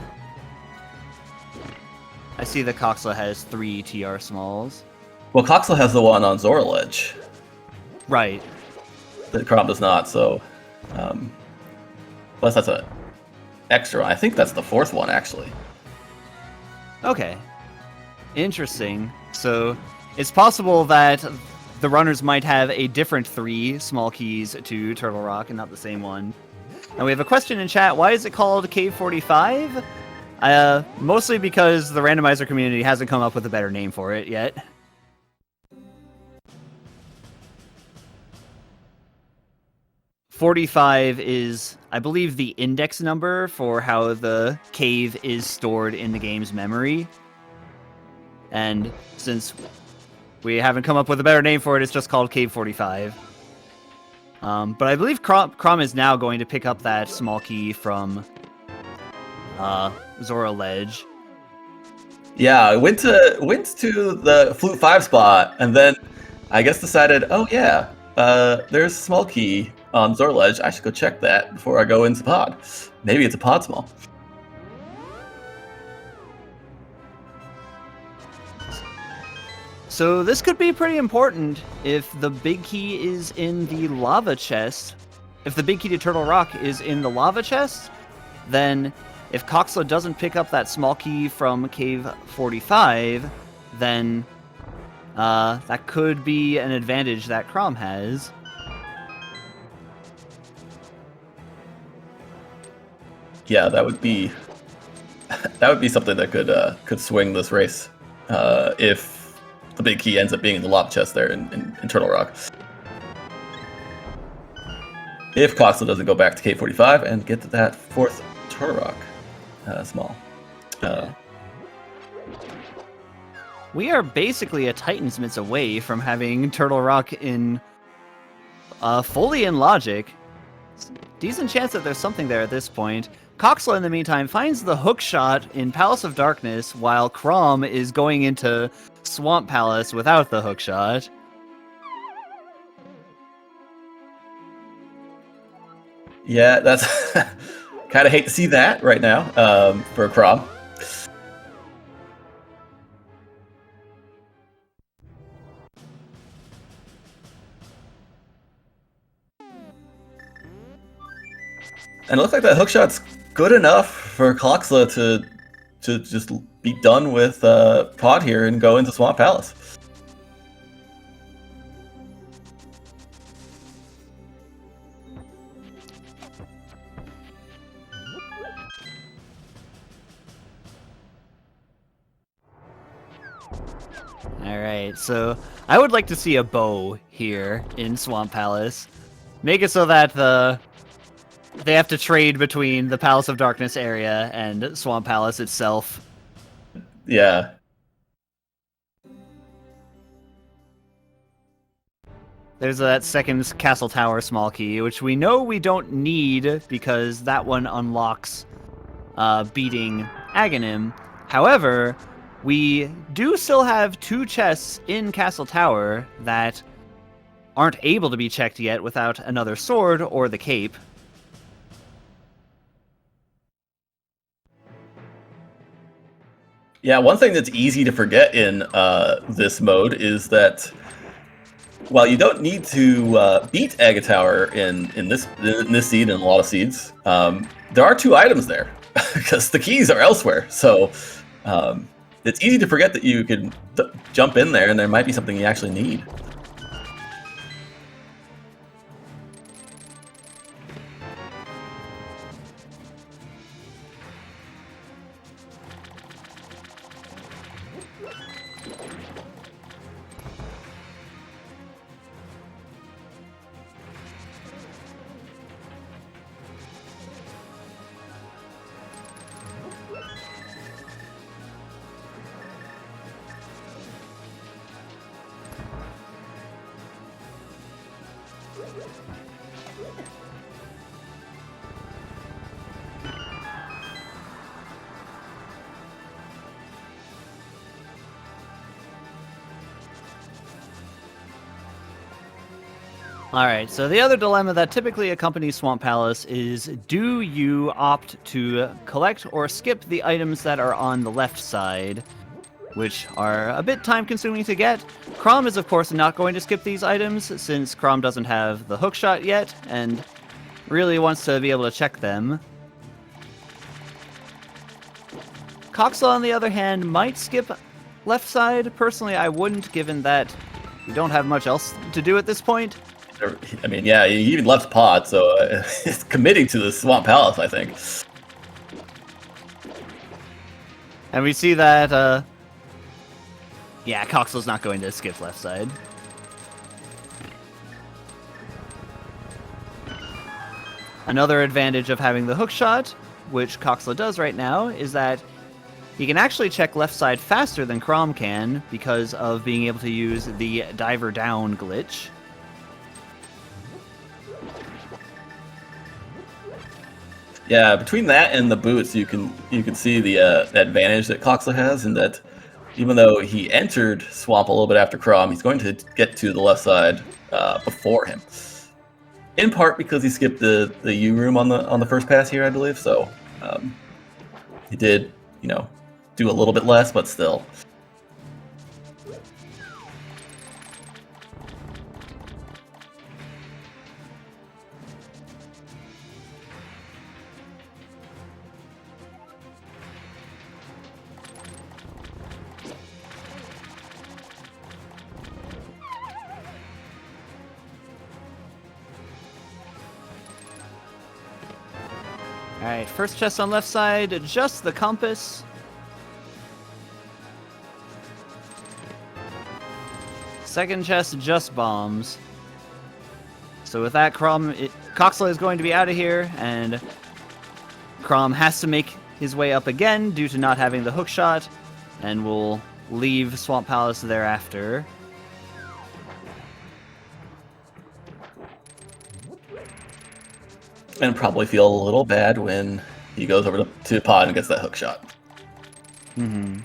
I see that Coxla has 3 TR smalls. Well, Coxla has the one on Zora Ledge. Right. That Crom does not, so... plus that's an extra one. I think that's the 4th one, actually. Okay. Interesting. So... it's possible that the runners might have a different 3 small keys to Turtle Rock and not the same one. And we have a question in chat. Why is it called Cave 45? Mostly because the randomizer community hasn't come up with a better name for it yet. .45 is, I believe, the index number for how the cave is stored in the game's memory. And since we haven't come up with a better name for it, it's just called Cave 45. But I believe Crom is now going to pick up that small key from Zora Ledge. Yeah, I went to the Flute 5 spot, and then I guess decided, oh yeah, there's a small key on Zora Ledge. I should go check that before I go into pod. Maybe it's a pod small. So this could be pretty important if the big key is in the lava chest. If the big key to Turtle Rock is in the lava chest, then if Coxla doesn't pick up that small key from Cave 45, then That could be an advantage that Crom has. Yeah, that would be something that could swing this race if the big key ends up being in the lob chest there in Turtle Rock. If Coxla doesn't go back to K45 and get to that fourth Turtle Rock small. We are basically a Titan's Mitts away from having Turtle Rock in fully in logic. Decent chance that there's something there at this point. Coxla, in the meantime, finds the hook shot in Palace of Darkness, while Crom is going into Swamp Palace without the hook shot. Yeah, that's kind of hate to see that right now for Crom. And it looks like that hookshot's good enough for Coxla to just be done with Pod here and go into Swamp Palace. Alright, so I would like to see a bow here in Swamp Palace. Make it so that they have to trade between the Palace of Darkness area and Swamp Palace itself. Yeah. There's that second Castle Tower small key, which we know we don't need because that one unlocks beating Aghanim. However, we do still have 2 chests in Castle Tower that aren't able to be checked yet without another sword or the cape. Yeah, one thing that's easy to forget in this mode is that while you don't need to beat Agatower in this seed and a lot of seeds, there are 2 items there because the keys are elsewhere. So it's easy to forget that you can jump in there and there might be something you actually need. Alright, so the other dilemma that typically accompanies Swamp Palace is, do you opt to collect or skip the items that are on the left side, which are a bit time-consuming to get? Crom is, of course, not going to skip these items, since Crom doesn't have the hookshot yet, and really wants to be able to check them. Coxla, on the other hand, might skip left side. Personally, I wouldn't, given that we don't have much else to do at this point. I mean, yeah, he even left Pod, so it's committing to the Swamp Palace, I think. And we see that, yeah, Coxla's not going to skip left side. Another advantage of having the hookshot, which Coxla does right now, is that he can actually check left side faster than Crom can because of being able to use the diver down glitch. Yeah, between that and the boots, you can see the advantage that Coxla has, in that even though he entered Swamp a little bit after Crom, he's going to get to the left side before him. In part because he skipped the U room on the first pass here, I believe. So he did, do a little bit less, but still. Alright, first chest on left side, just the compass. Second chest, just bombs. So with that, Coxla is going to be out of here, and Crom has to make his way up again due to not having the hook shot, and will leave Swamp Palace thereafter. And probably feel a little bad when he goes over to pod and gets that hook shot. Mm-hmm.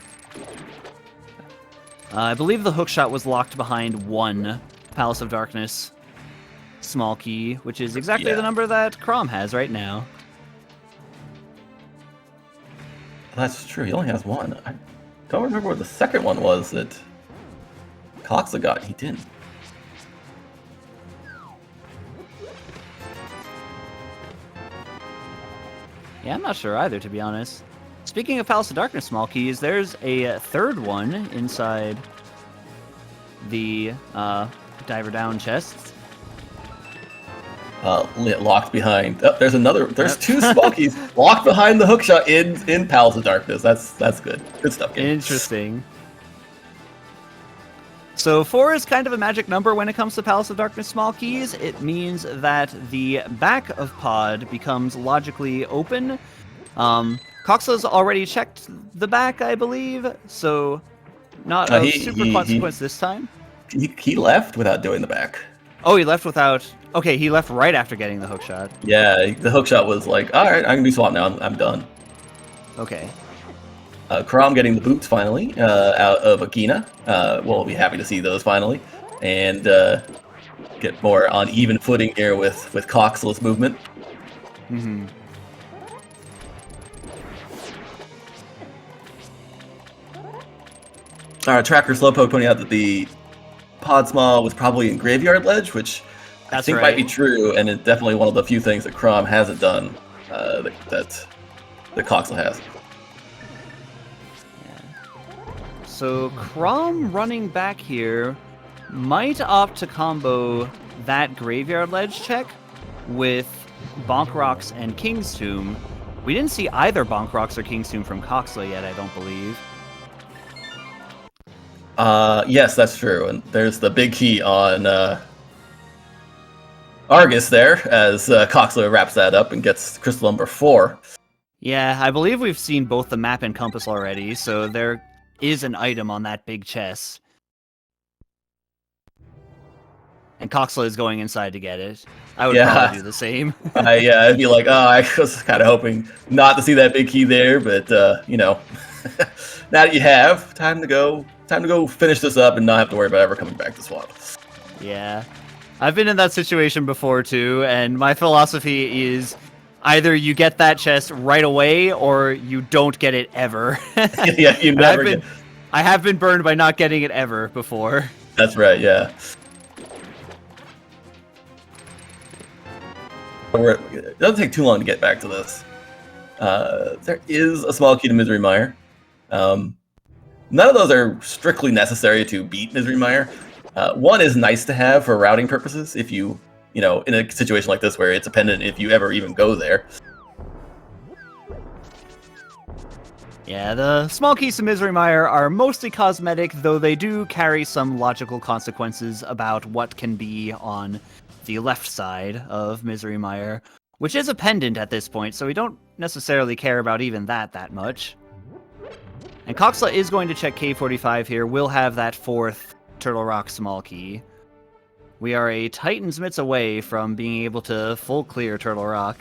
I believe the hook shot was locked behind 1 Palace of Darkness small key, which is exactly the number that Crom has right now. That's true. He only has 1. I don't remember what the second one was that Coxla got. He didn't. Yeah, I'm not sure either, to be honest. Speaking of Palace of Darkness small keys, there's a third one inside the Diver Down chests. Locked behind. Oh, there's another. There's 2 small keys locked behind the hookshot in Palace of Darkness. That's good. Good stuff. Game. Interesting. So 4 is kind of a magic number when it comes to Palace of Darkness small keys. It means that the back of pod becomes logically open. Coxla's already checked the back, I believe, so not a super consequence this time. He left without doing the back. Oh, he left without... Okay, he left right after getting the hook shot. Yeah, the hook shot was like, all right, I can do swap now. I'm done. Okay. Crom getting the boots finally out of Akina. We'll be happy to see those finally, and get more on even footing here with Coxla's movement. Mm-hmm. Tracker Slowpoke pointing out that the pod small was probably in Graveyard Ledge, which I think might be true, and it's definitely one of the few things that Crom hasn't done that Coxla has. So Crom running back here might opt to combo that Graveyard Ledge check with Bonk Rocks and King's Tomb. We didn't see either Bonk Rocks or King's Tomb from Coxla yet, I don't believe. Yes, that's true. And there's the big key on Argus there as Coxla wraps that up and gets crystal number 4. Yeah, I believe we've seen both the map and compass already, so there is an item on that big chest. And Coxla is going inside to get it. I would probably do the same. I'd be like, I was kind of hoping not to see that big key there, but now that you have, time to go finish this up and not have to worry about ever coming back to swap. Yeah. I've been in that situation before too, and my philosophy is either you get that chest right away or you don't get it ever. Yeah, you never I have been burned by not getting it ever before. That's right, yeah. It doesn't take too long to get back to this. There is a small key to Misery Mire. None of those are strictly necessary to beat Misery Mire. One is nice to have for routing purposes if you in a situation like this where it's dependent if you ever even go there. Yeah, the small keys to Misery Mire are mostly cosmetic, though they do carry some logical consequences about what can be on the left side of Misery Mire, which is a pendant at this point, so we don't necessarily care about even that much. And Coxla is going to check K45 here. We'll have that 4th Turtle Rock small key. We are a Titan's Mitts away from being able to full clear Turtle Rock.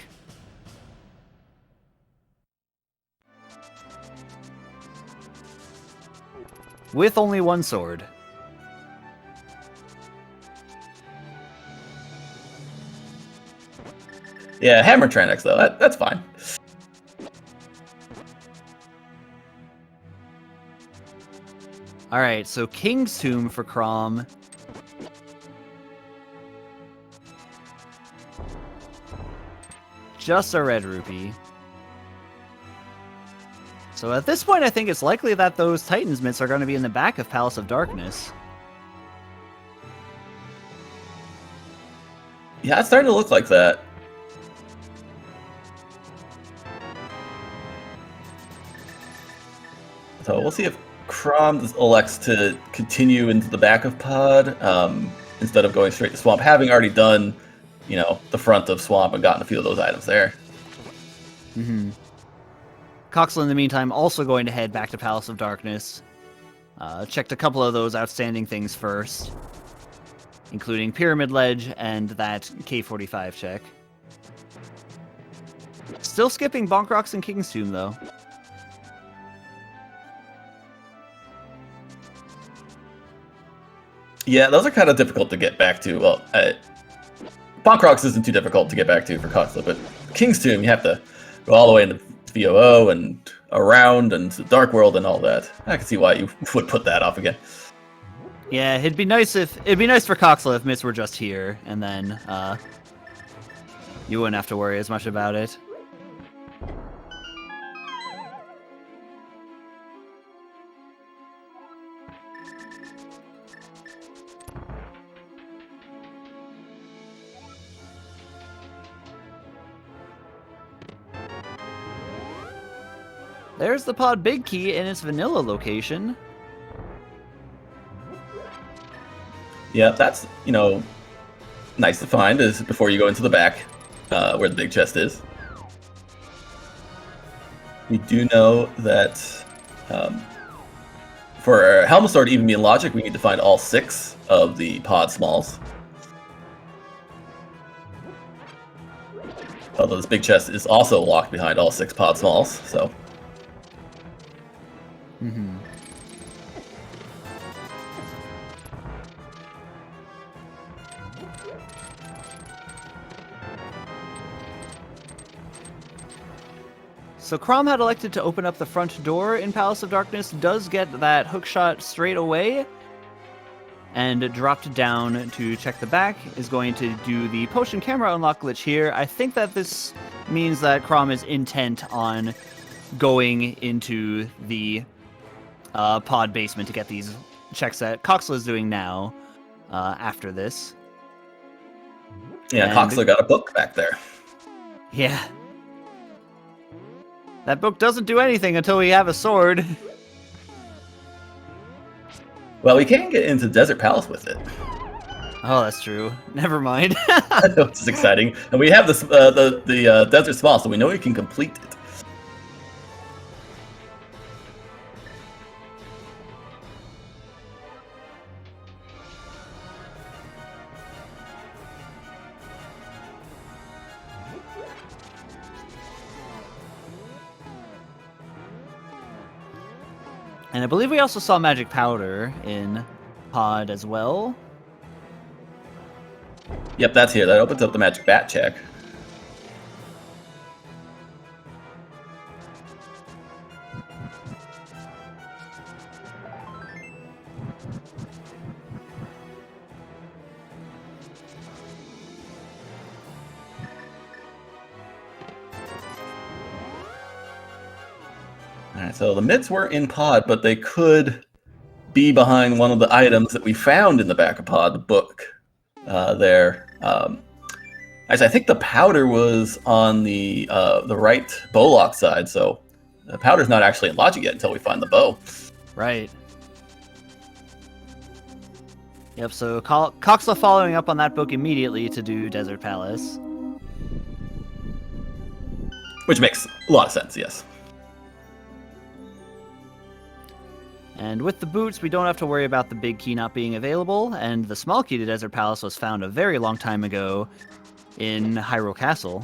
With only 1 sword. Yeah, Hammer Tranix though, that's fine. Alright, so King's Tomb for Crom. Just a red rupee. So at this point, I think it's likely that those Titan's Mitts are going to be in the back of Palace of Darkness. Yeah, it's starting to look like that. So we'll see if Crom elects to continue into the back of Pod instead of going straight to Swamp, having already done, the front of Swamp and gotten a few of those items there. Mm-hmm. Coxla, in the meantime, also going to head back to Palace of Darkness. Checked a couple of those outstanding things first, including Pyramid Ledge and that K45 check. Still skipping Bonk Rocks and King's Tomb, though. Yeah, those are kind of difficult to get back to. Well, Bonk Rocks isn't too difficult to get back to for Coxla, but King's Tomb, you have to go all the way into VOO and around and the Dark World and all that. I can see why you would put that off again. Yeah, it'd be nice for Coxla if Mitts were just here, and then you wouldn't have to worry as much about it. There's the Pod Big Key in its vanilla location. Yeah, that's, nice to find is before you go into the back, where the big chest is. We do know that for Helm's Sword to even be in logic, we need to find all 6 of the Pod Smalls. Although this big chest is also locked behind all 6 Pod Smalls, so... Mm-hmm. So Crom had elected to open up the front door in Palace of Darkness, does get that hookshot straight away, and dropped down to check the back, is going to do the potion camera unlock glitch here. I think that this means that Crom is intent on going into the pod basement to get these checks that Coxla is doing now after this. Yeah, Coxla got a book back there. Yeah. That book doesn't do anything until we have a sword. Well, we can get into Desert Palace with it. Oh, that's true. Never mind. Which is exciting. And we have the Desert Small, so we know we can complete it. And I believe we also saw magic powder in Pod as well. Yep, that's here. That opens up the magic bat check. Alright, so the mitts were in Pod, but they could be behind one of the items that we found in the back of Pod, the book there. Actually, I think the powder was on the right bowlock side, so the powder's not actually in logic yet until we find the bow. Right. Yep, so Coxla following up on that book immediately to do Desert Palace. Which makes a lot of sense, yes. And with the boots, we don't have to worry about the big key not being available, and the small key to Desert Palace was found a very long time ago in Hyrule Castle.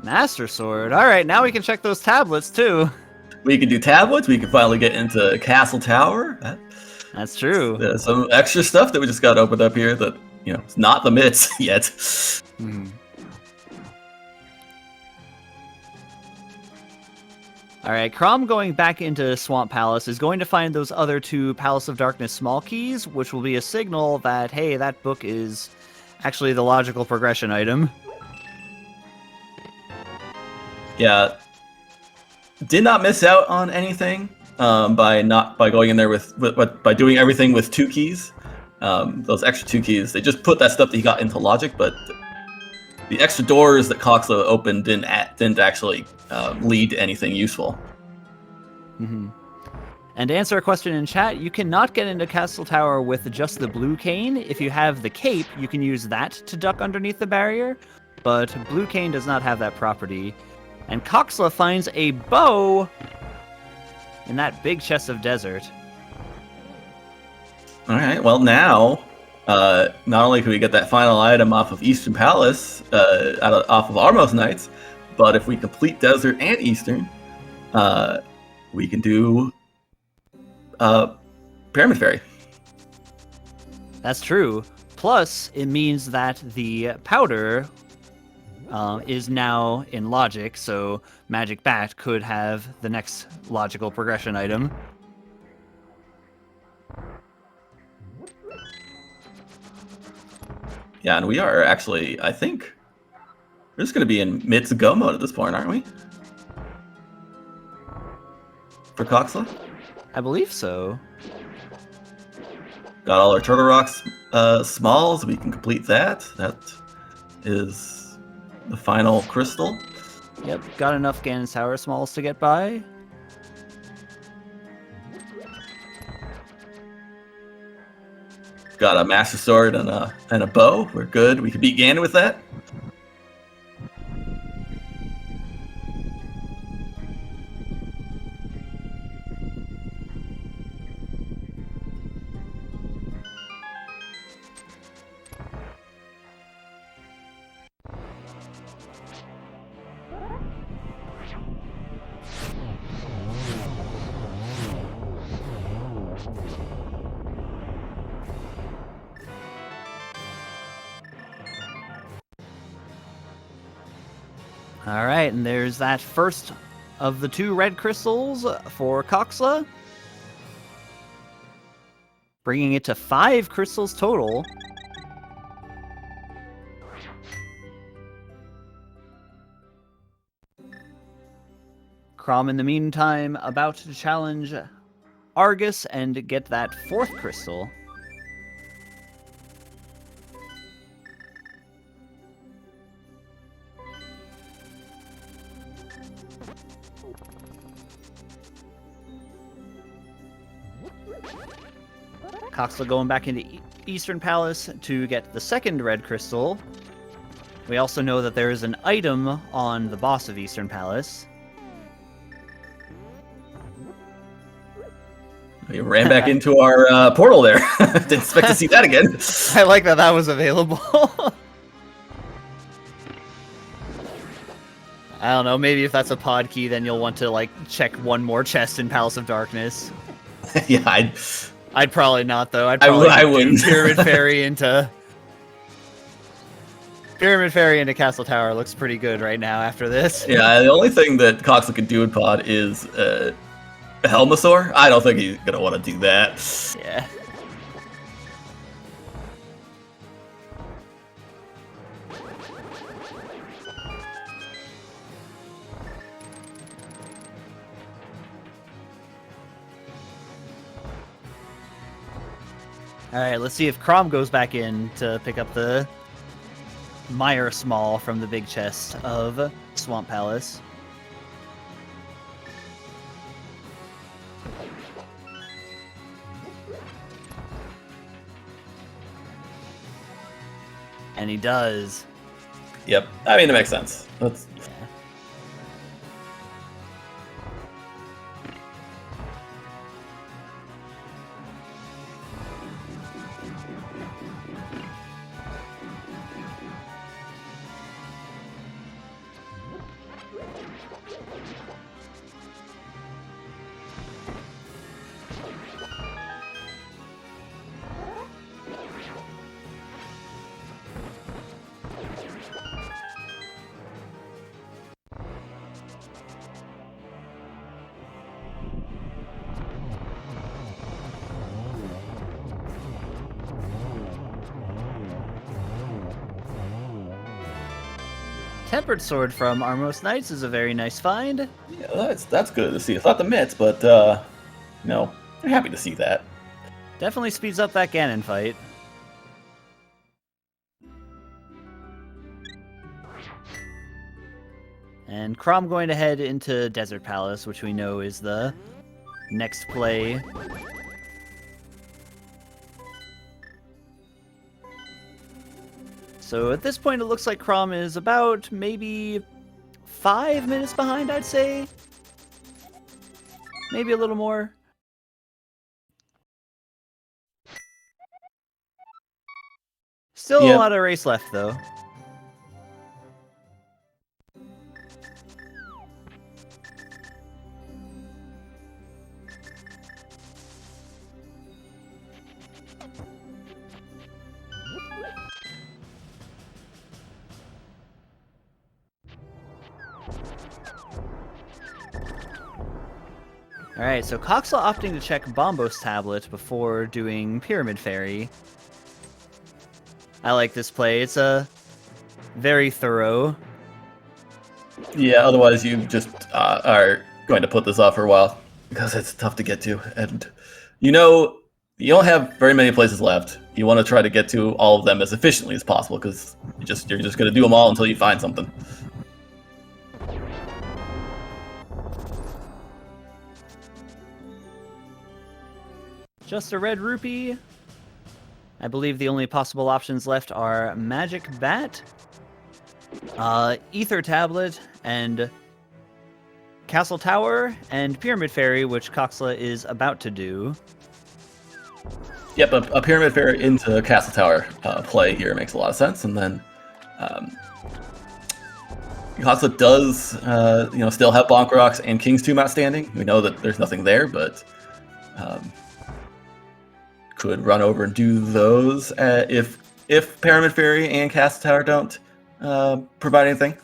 Master Sword. All right, now we can check those tablets too. We can do tablets. We can finally get into Castle Tower. That's true. There's some extra stuff that we just got opened up here that, it's not the mitts yet. All right, Crom going back into Swamp Palace is going to find those other 2 Palace of Darkness small keys, which will be a signal that, hey, that book is Actually, the logical progression item. Yeah, did not miss out on anything by going in there by doing everything with 2 keys. Those extra 2 keys, they just put that stuff that he got into logic, but the extra doors that Coxla opened didn't actually lead to anything useful. Mm-hmm. And to answer a question in chat, you cannot get into Castle Tower with just the blue cane. If you have the cape, you can use that to duck underneath the barrier, but blue cane does not have that property. And Coxla finds a bow in that big chest of desert. All right, well now, not only can we get that final item off of Eastern Palace, off of Armos Knights, but if we complete Desert and Eastern, we can do Pyramid Fairy. That's true. Plus, it means that the powder is now in logic, so Magic Bat could have the next logical progression item. Yeah, and we are actually, I think, we're just going to be in mid-to-go mode at this point, aren't we? For Coxla? I believe so. Got all our Turtle Rocks smalls. We can complete that. That is the final crystal. Yep, got enough Ganon Tower smalls to get by. Got a Master Sword and a bow. We're good. We can beat Ganon with that. All right, and there's that first of the 2 red crystals for Coxla, bringing it to 5 crystals total. Crom, in the meantime, about to challenge Argus and get that 4th crystal. Coxla going back into Eastern Palace to get the 2nd red crystal. We also know that there is an item on the boss of Eastern Palace. We ran back into our portal there. Didn't expect to see that again. I like that that was available. I don't know, maybe if that's a pod key, then you'll want to, like, check one more chest in Palace of Darkness. Yeah, I'd probably not, though. I wouldn't. Pyramid Fairy into Castle Tower looks pretty good right now after this. Yeah, the only thing that Coxla could do in pod is Helmasaur. I don't think he's going to want to do that. Yeah. Alright, let's see if Crom goes back in to pick up the Mire Small from the big chest of Swamp Palace. And he does. Yep, I mean, it makes sense. That's... Tempered Sword from Armos Knights is a very nice find. Yeah, that's good to see. It's not the mitts, but I'm happy to see that. Definitely speeds up that Ganon fight. And Chrom going to head into Desert Palace, which we know is the next play. So at this point, it looks like Chrom is about maybe 5 minutes behind, I'd say. Maybe a little more. Still a lot of race left, though. Alright, so Coxla opting to check Bombo's tablet before doing Pyramid Fairy. I like this play. It's very thorough. Yeah, otherwise you just are going to put this off for a while because it's tough to get to. And you don't have very many places left. You want to try to get to all of them as efficiently as possible because you're just going to do them all until you find something. Just a red rupee. I believe the only possible options left are Magic Bat, Ether Tablet, and Castle Tower, and Pyramid Fairy, which Coxla is about to do. Yep, a Pyramid Fairy into Castle Tower play here makes a lot of sense, and then Coxla does still have Bonk Rocks and King's Tomb outstanding. We know that there's nothing there, but could run over and do those if Pyramid Fairy and Castle Tower don't provide anything.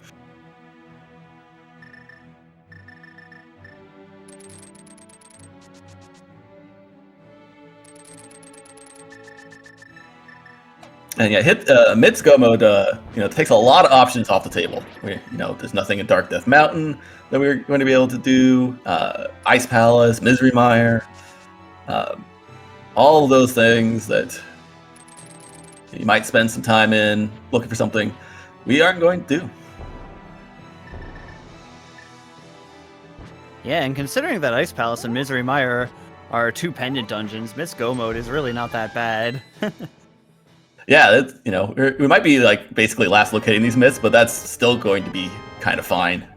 And yeah, hit Mid's Go mode. Takes a lot of options off the table. There's nothing in Dark Death Mountain that we're going to be able to do. Ice Palace, Misery Mire. All of those things that you might spend some time in looking for something we aren't going to do. Yeah, and considering that Ice Palace and Misery Mire are 2 pendant dungeons, Miss Go mode is really not that bad. Yeah, we might be like basically last locating these myths, but that's still going to be kind of fine.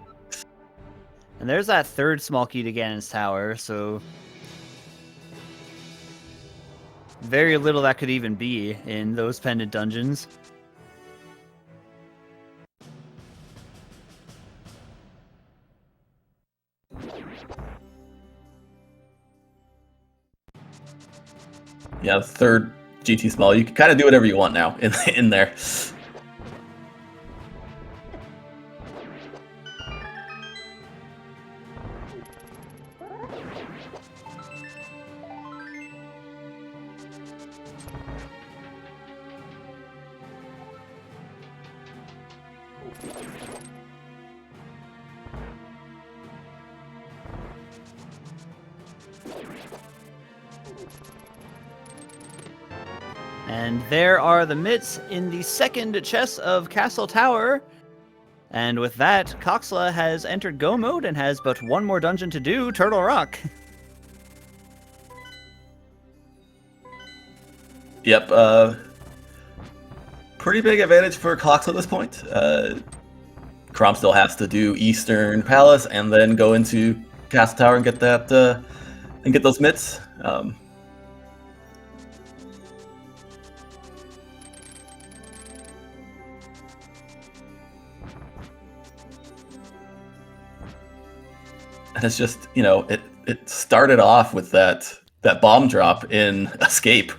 And there's that 3rd small key to Ganon's Tower, so very little that could even be in those pendant dungeons. Yeah, the 3rd GT small. You can kind of do whatever you want now in there. And there are the mitts in the 2nd chest of Castle Tower. And with that, Coxla has entered Go mode and has but 1 more dungeon to do, Turtle Rock. Yep, pretty big advantage for Cox at this point. Chrom still has to do Eastern Palace and then go into Castle Tower and get that and get those mitts. And it's just, it started off with that bomb drop in Escape.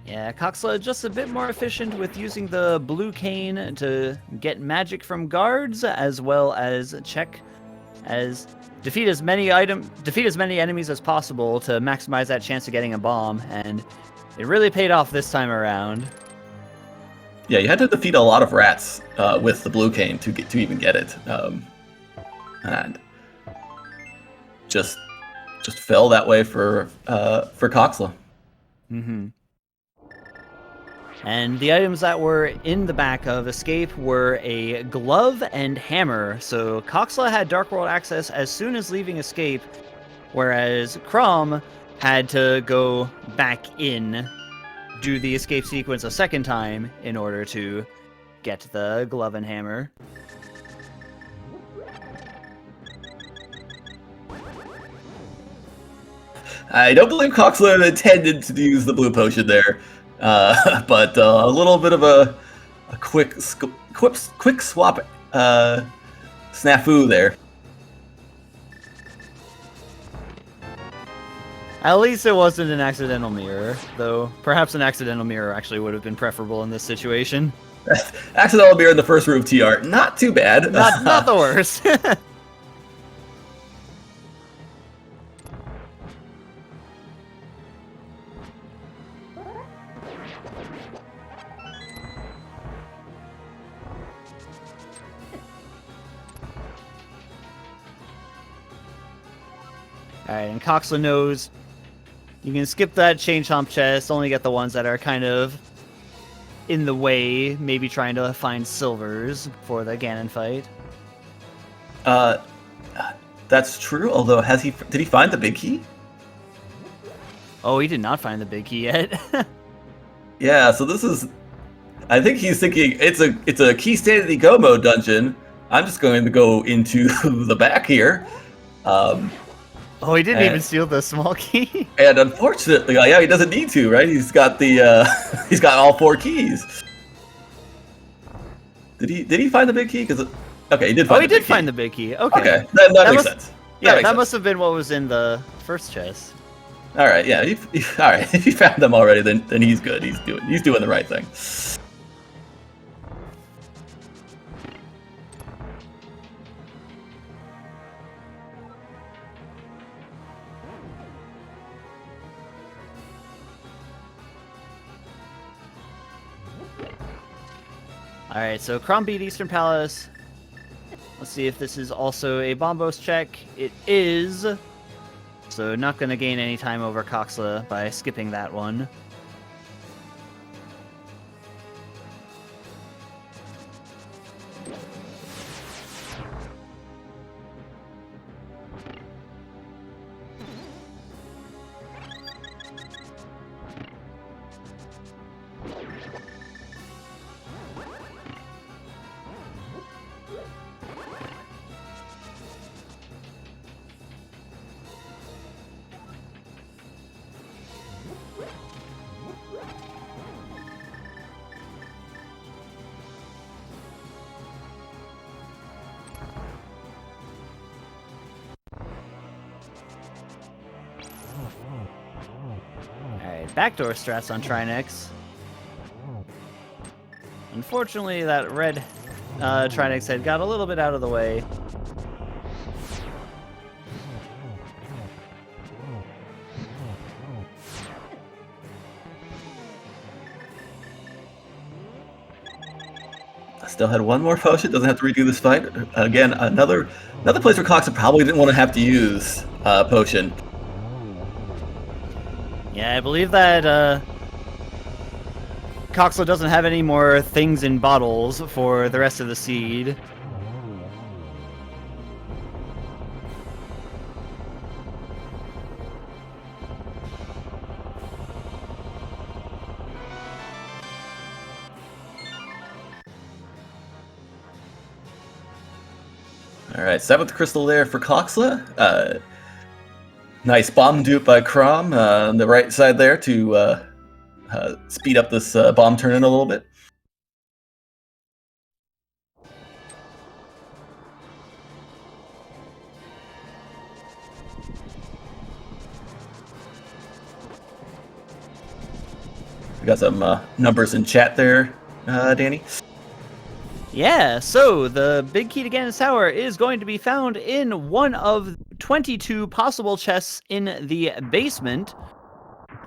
Yeah, Coxla just a bit more efficient with using the blue cane to get magic from guards, as well as defeat as many enemies as possible to maximize that chance of getting a bomb, and it really paid off this time around. Yeah, you had to defeat a lot of rats with the blue cane to even get it, and just fell that way for Coxla. Mm-hmm. And the items that were in the back of Escape were a glove and hammer. So Coxla had Dark World access as soon as leaving Escape, whereas Crom had to go back in, do the escape sequence a second time in order to get the glove and hammer. I don't believe Coxla intended to use the blue potion there, but a little bit of a quick swap snafu there. At least it wasn't an accidental mirror, though perhaps an accidental mirror actually would have been preferable in this situation. Accidental mirror in the first room of TR, not too bad. Not the worst. Alright, and Coxla knows you can skip that chain chomp chest, only get the ones that are kind of in the way, maybe trying to find silvers for the Ganon fight. That's true, although did he find the big key? Oh, he did not find the big key yet. Yeah, so this is, I think he's thinking it's a key standard go mode dungeon. I'm just going to go into the back here. Oh, he didn't even steal the small key. And unfortunately, yeah, he doesn't need to, right? He's got he's got all 4 keys. Did he find the big key? Okay, he did find. Oh, he did find the big key. Okay, okay, that makes sense. Yeah, that must have been what was in the first chest. All right, yeah, all right. If he found them already, then he's good. He's doing the right thing. Alright, so Crom beat Eastern Palace. Let's see if this is also a Bombos check. It is. So not going to gain any time over Coxla by skipping that one. Alright, backdoor strats on Trinex. Unfortunately, that red Trinex head got a little bit out of the way. Still had one more potion. Doesn't have to redo this fight. Again, another place where Coxla probably didn't want to have to use potion. Yeah, I believe that Coxla doesn't have any more things in bottles for the rest of the seed. All right, 7th crystal there for Coxla. Nice bomb dupe by Crom on the right side there to speed up this bomb turn in a little bit. We got some numbers in chat there, Danny. Yeah, so the big key to Ganon's Tower is going to be found in one of 22 possible chests in the basement.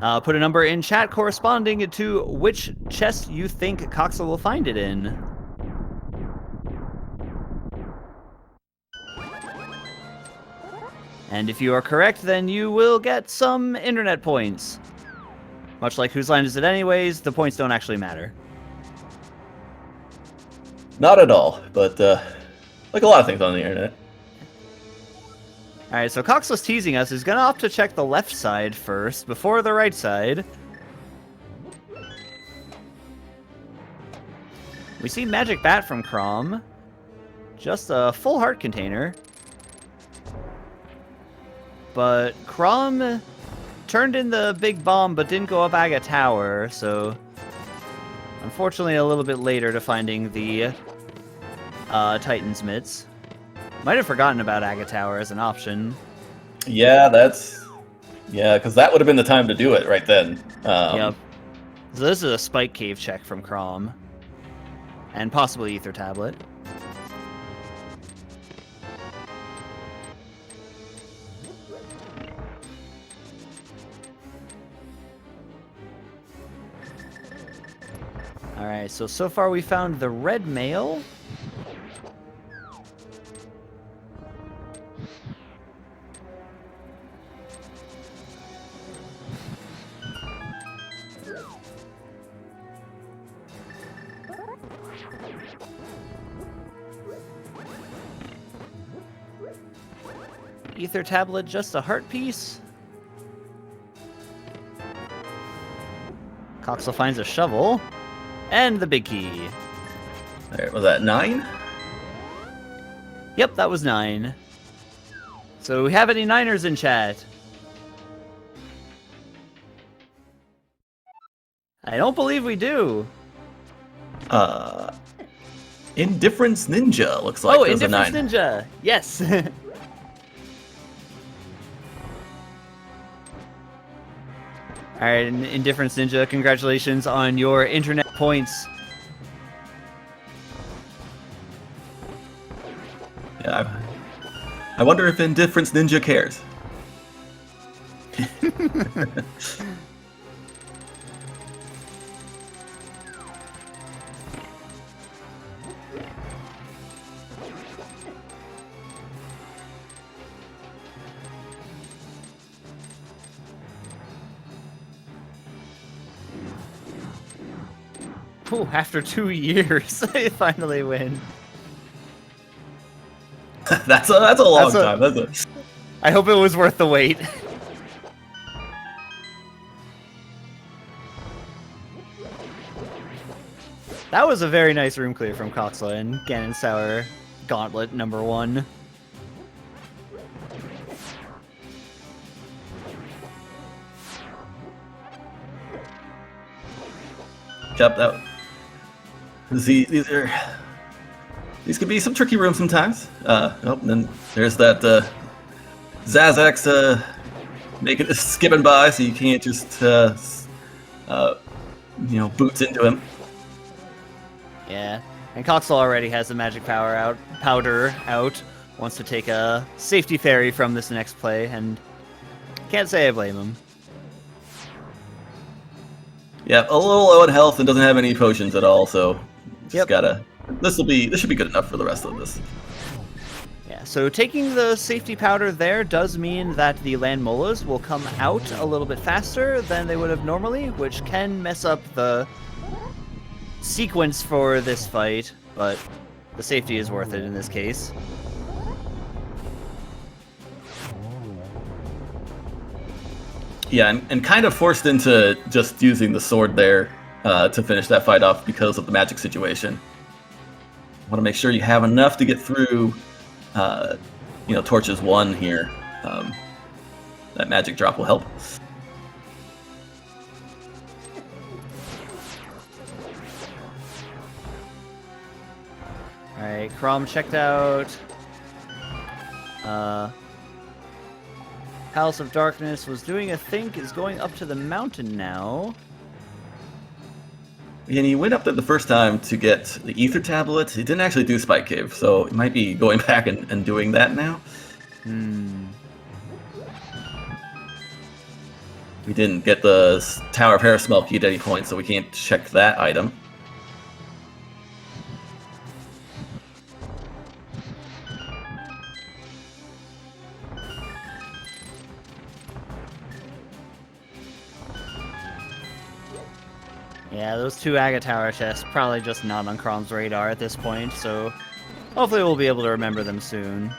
Put a number in chat corresponding to which chest you think Coxa will find it in. And if you are correct, then you will get some internet points. Much like whose line is it anyways, the points don't actually matter. Not at all, but like a lot of things on the internet. Alright, so Coxless teasing us is gonna opt to check the left side first, before the right side. We see Magic Bat from Crom. Just a full heart container. But Crom turned in the big bomb, but didn't go up Aga Tower, so unfortunately a little bit later to finding the Titan's mitts. Might have forgotten about Aga Tower as an option. Yeah, because that would have been the time to do it right then. Yep. So this is a Spike Cave check from Crom. And possibly Ether Tablet. Alright, so far we found the red mail. Ether Tablet, just a heart piece. Coxel finds a shovel. And the big key. There, was that 9? Yep, that was 9. So we have any Niners in chat? I don't believe we do. Indifference Ninja looks like there's a 9. Indifference Ninja. Yes. Alright, Indifference Ninja, congratulations on your internet points. Yeah, I wonder if Indifference Ninja cares. Ooh, after 2 years, they finally win. that's a long time. I hope it was worth the wait. That was a very nice room clear from Coxla and Ganon Sour Gauntlet number 1. Yep, that. These could be some tricky rooms sometimes. Oh, and then there's that Zazax skipping by, so you can't just boots into him. Yeah, and Coxel already has the magic powder out. Wants to take a safety fairy from this next play, and can't say I blame him. Yeah, a little low in health and doesn't have any potions at all, so just gotta. This should be good enough for the rest of this. Yeah, so taking the safety powder there does mean that the land molas will come out a little bit faster than they would have normally, which can mess up the sequence for this fight, but the safety is worth it in this case. Yeah, and kind of forced into just using the sword there to finish that fight off because of the magic situation. Want to make sure you have enough to get through, Torches 1 here. That magic drop will help. Alright, Crom checked out. Palace of Darkness was doing a think, is going up to the mountain now. And he went up there the first time to get the Ether Tablet. He didn't actually do Spike Cave, so he might be going back and doing that now. We didn't get the Tower of Hair smell key at any point, so we can't check that item. Yeah, those 2 Aga Tower chests probably just not on Crom's radar at this point, so hopefully we'll be able to remember them soon.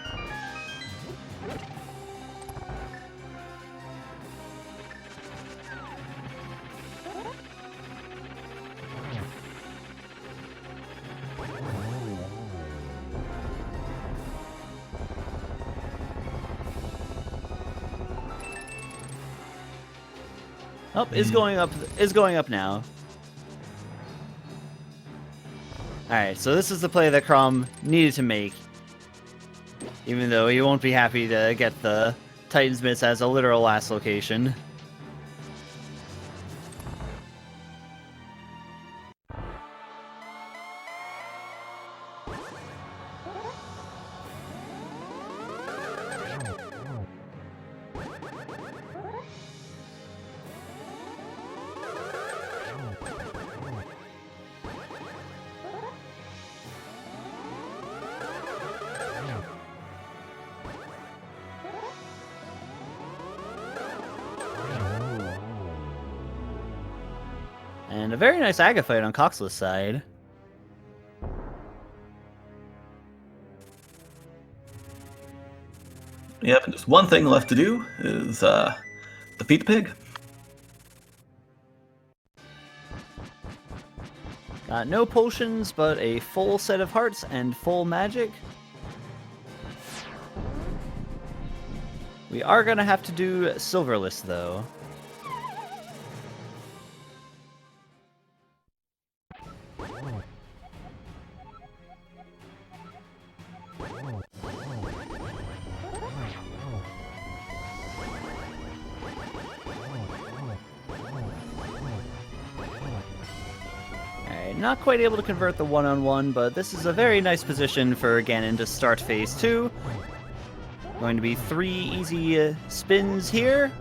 Oh, is going up now. Alright, so this is the play that Crom needed to make. Even though he won't be happy to get the Titan's Mitts as a literal last location. And a very nice Aga fight on Coxless' side. Yep, and just one thing left to do is defeat the pig. Got no potions, but a full set of hearts and full magic. We are gonna have to do Silverless, though. Not quite able to convert the one-on-one, but this is a very nice position for Ganon to start phase 2. Going to be 3 easy spins here.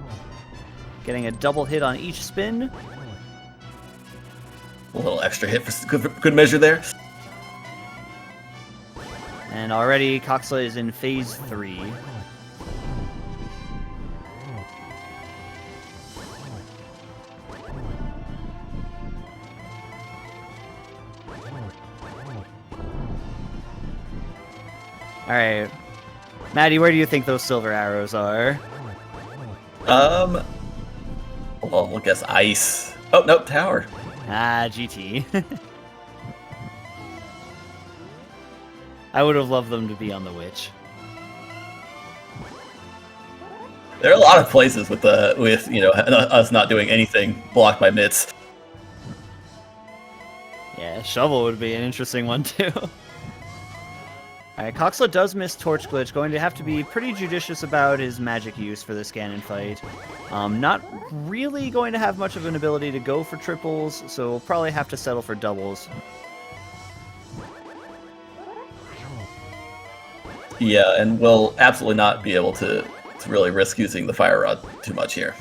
Getting a double hit on each spin. A little extra hit for good measure there. And already Coxla is in phase 3. Alright. Maddie, where do you think those silver arrows are? Well, I guess ice. Oh, nope, tower. Ah, GT. I would have loved them to be on the witch. There are a lot of places with us not doing anything blocked by mitts. Yeah, shovel would be an interesting one too. Alright, Coxla does miss Torch Glitch, going to have to be pretty judicious about his magic use for this Ganon fight. Not really going to have much of an ability to go for triples, so we'll probably have to settle for doubles. Yeah, and we'll absolutely not be able to really risk using the Fire Rod too much here.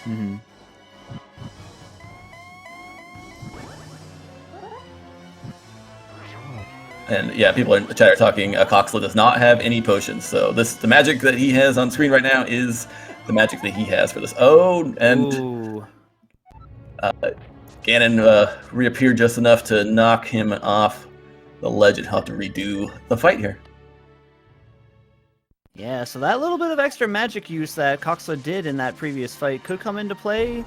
Mm-hmm. And yeah, people in the chat are talking, Coxla does not have any potions, so the magic that he has on screen right now is the magic that he has for this. Oh, and Ganon reappeared just enough to knock him off the ledge and have to redo the fight here. Yeah, so that little bit of extra magic use that Coxla did in that previous fight could come into play.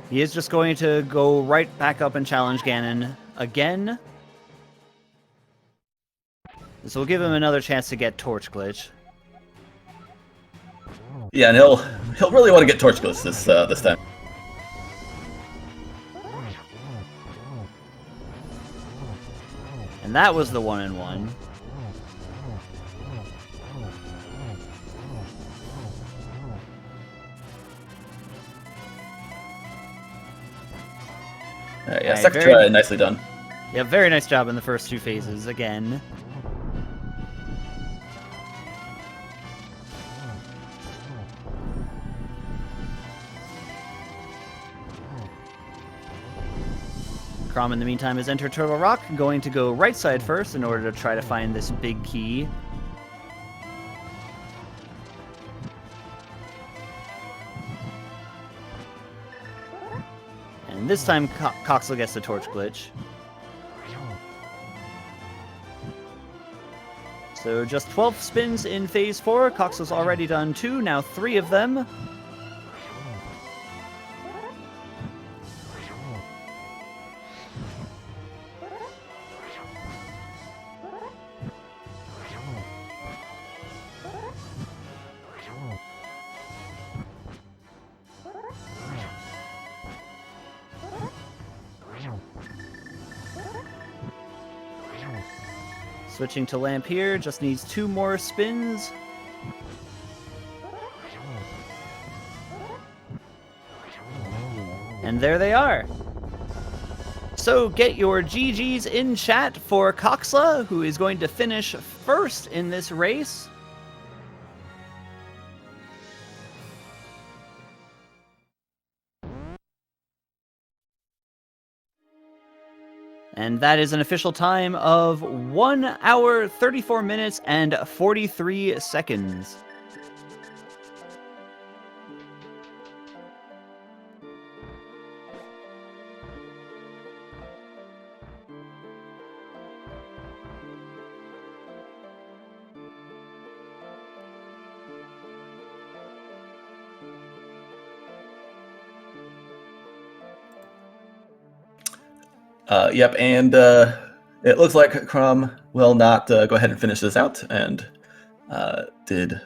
He is just going to go right back up and challenge Ganon again. This will give him another chance to get Torch Glitch. Yeah, and he'll really want to get Torch Glitch this time. And that was the 1-in-1. Yeah, second try, nicely done. Yeah, very nice job in the first 2 phases, again. Crom, in the meantime, has entered Turtle Rock, going to go right side first in order to try to find this big key. And this time, Coxel gets the torch glitch. So just 12 spins in Phase 4. Coxel's already done 2, now 3 of them. Switching to lamp here, just needs 2 more spins. And there they are. So get your GGs in chat for Coxla, who is going to finish first in this race. And that is an official time of 1 hour, 34 minutes, and 43 seconds. Yep, and it looks like Crom will not go ahead and finish this out, and did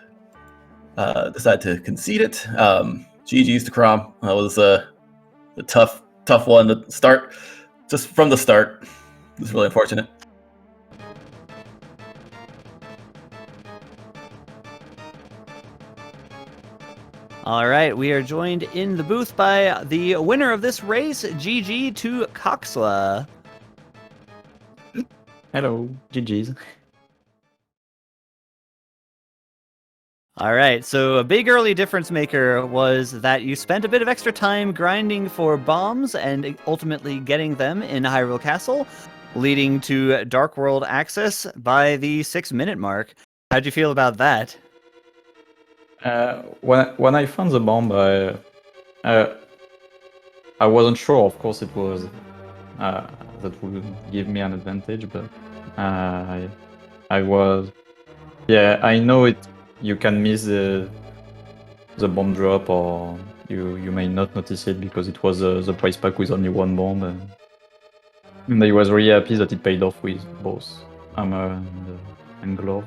decide to concede it. GG's to Crom. That was a tough one to start, just from the start. It's really unfortunate. All right, we are joined in the booth by the winner of this race, GG to Coxla. Hello, GG's. All right, so a big early difference maker was that you spent a bit of extra time grinding for bombs and ultimately getting them in Hyrule Castle, leading to Dark World access by the 6-minute mark. How'd you feel about that? When I found the bomb, I wasn't sure. Of course, it was that would give me an advantage, but I was. Yeah, I know it. You can miss the bomb drop, or you may not notice it because it was the prize pack with only one bomb, and I was really happy that it paid off with both armor and glove,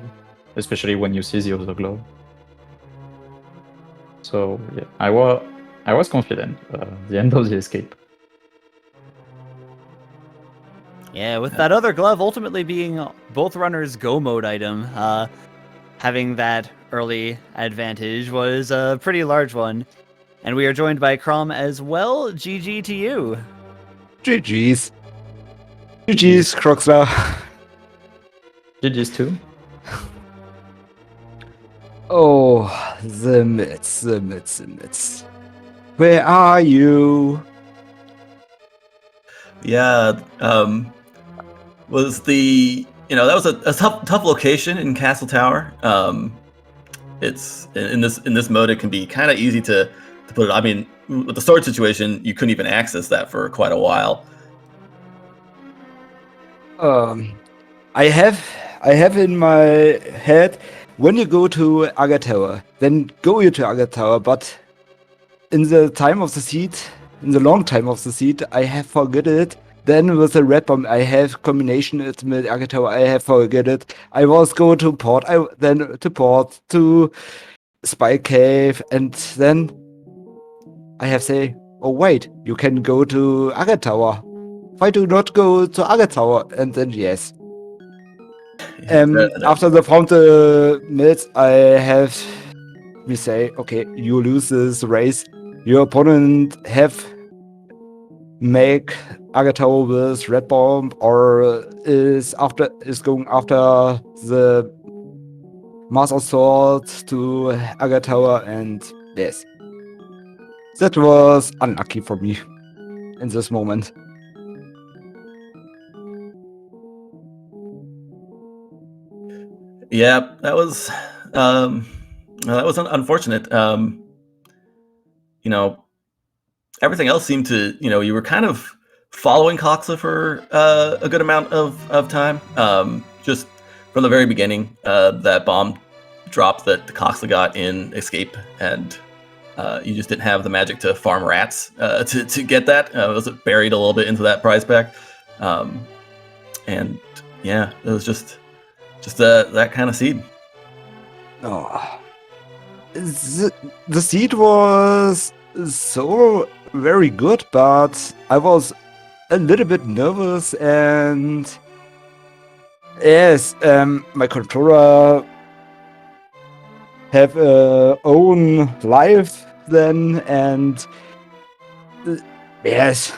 especially when you see the other glove. So yeah, I was confident at the end of the escape. Yeah, with that other glove ultimately being both runners' go mode item, having that early advantage was a pretty large one. And we are joined by Crom as well. GG to you. GG's. GG's, Croxler. GG's too. Oh, the myths. Where are you? Yeah, was the that was a tough location in Castle Tower. It's in this mode, it can be kind of easy to put it. I mean, with the storage situation, you couldn't even access that for quite a while. I have in my head, when you go to Aga Tower, then go you to Aga Tower, but in the time of the seat, in the long time of the seat, I have forget it. Then with the red bomb, I have combination it with Aga Tower, I have forget it. I was go to port, then to port, to Spy Cave, and then I have say, oh wait, you can go to Aga Tower. Why do not go to Aga Tower? And then yes. After the found the myths, I have we say, okay, you lose this race. Your opponent have make Aga Tower with red bomb or is going after the Master Sword to Aga Tower, and yes. That was unlucky for me in this moment. Yeah, that was unfortunate. You know, everything else seemed to, you were kind of following Coxa for a good amount of time. Just from the very beginning, that bomb drop that Coxa got in Escape, and you just didn't have the magic to farm rats to get that. It was buried a little bit into that prize pack. And yeah, it was just that kind of seed. Oh, the seed was so very good, but I was a little bit nervous, and yes, my controller have own life then, and yes,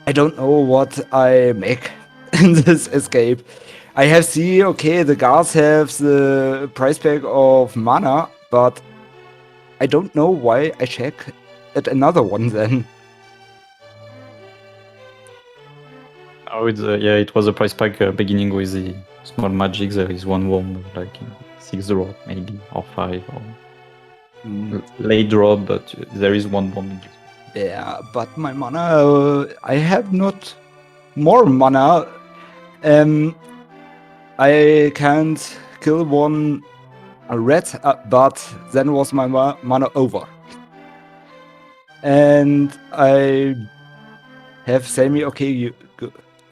I don't know what I make in this escape. I have seen, okay, the guards have the price pack of mana, but I don't know why I check at another one then. Oh, it was a price pack beginning with the small magic. There is one worm, like 6 drop maybe, or 5, or late drop, but there is one worm. Yeah, but my mana, I have not more mana. I can't kill one rat, but then was my mana over. And I have Sammy, okay,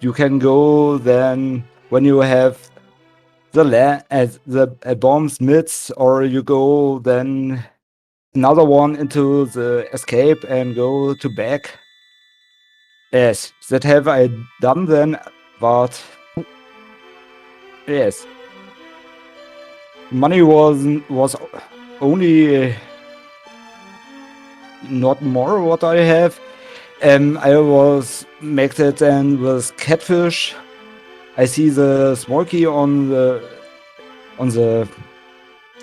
you can go then when you have the bombs mids, or you go then another one into the escape and go to back. Yes, that have I done then, but yes, money was only not more what I have. I was make it then with catfish. I see the smoky on the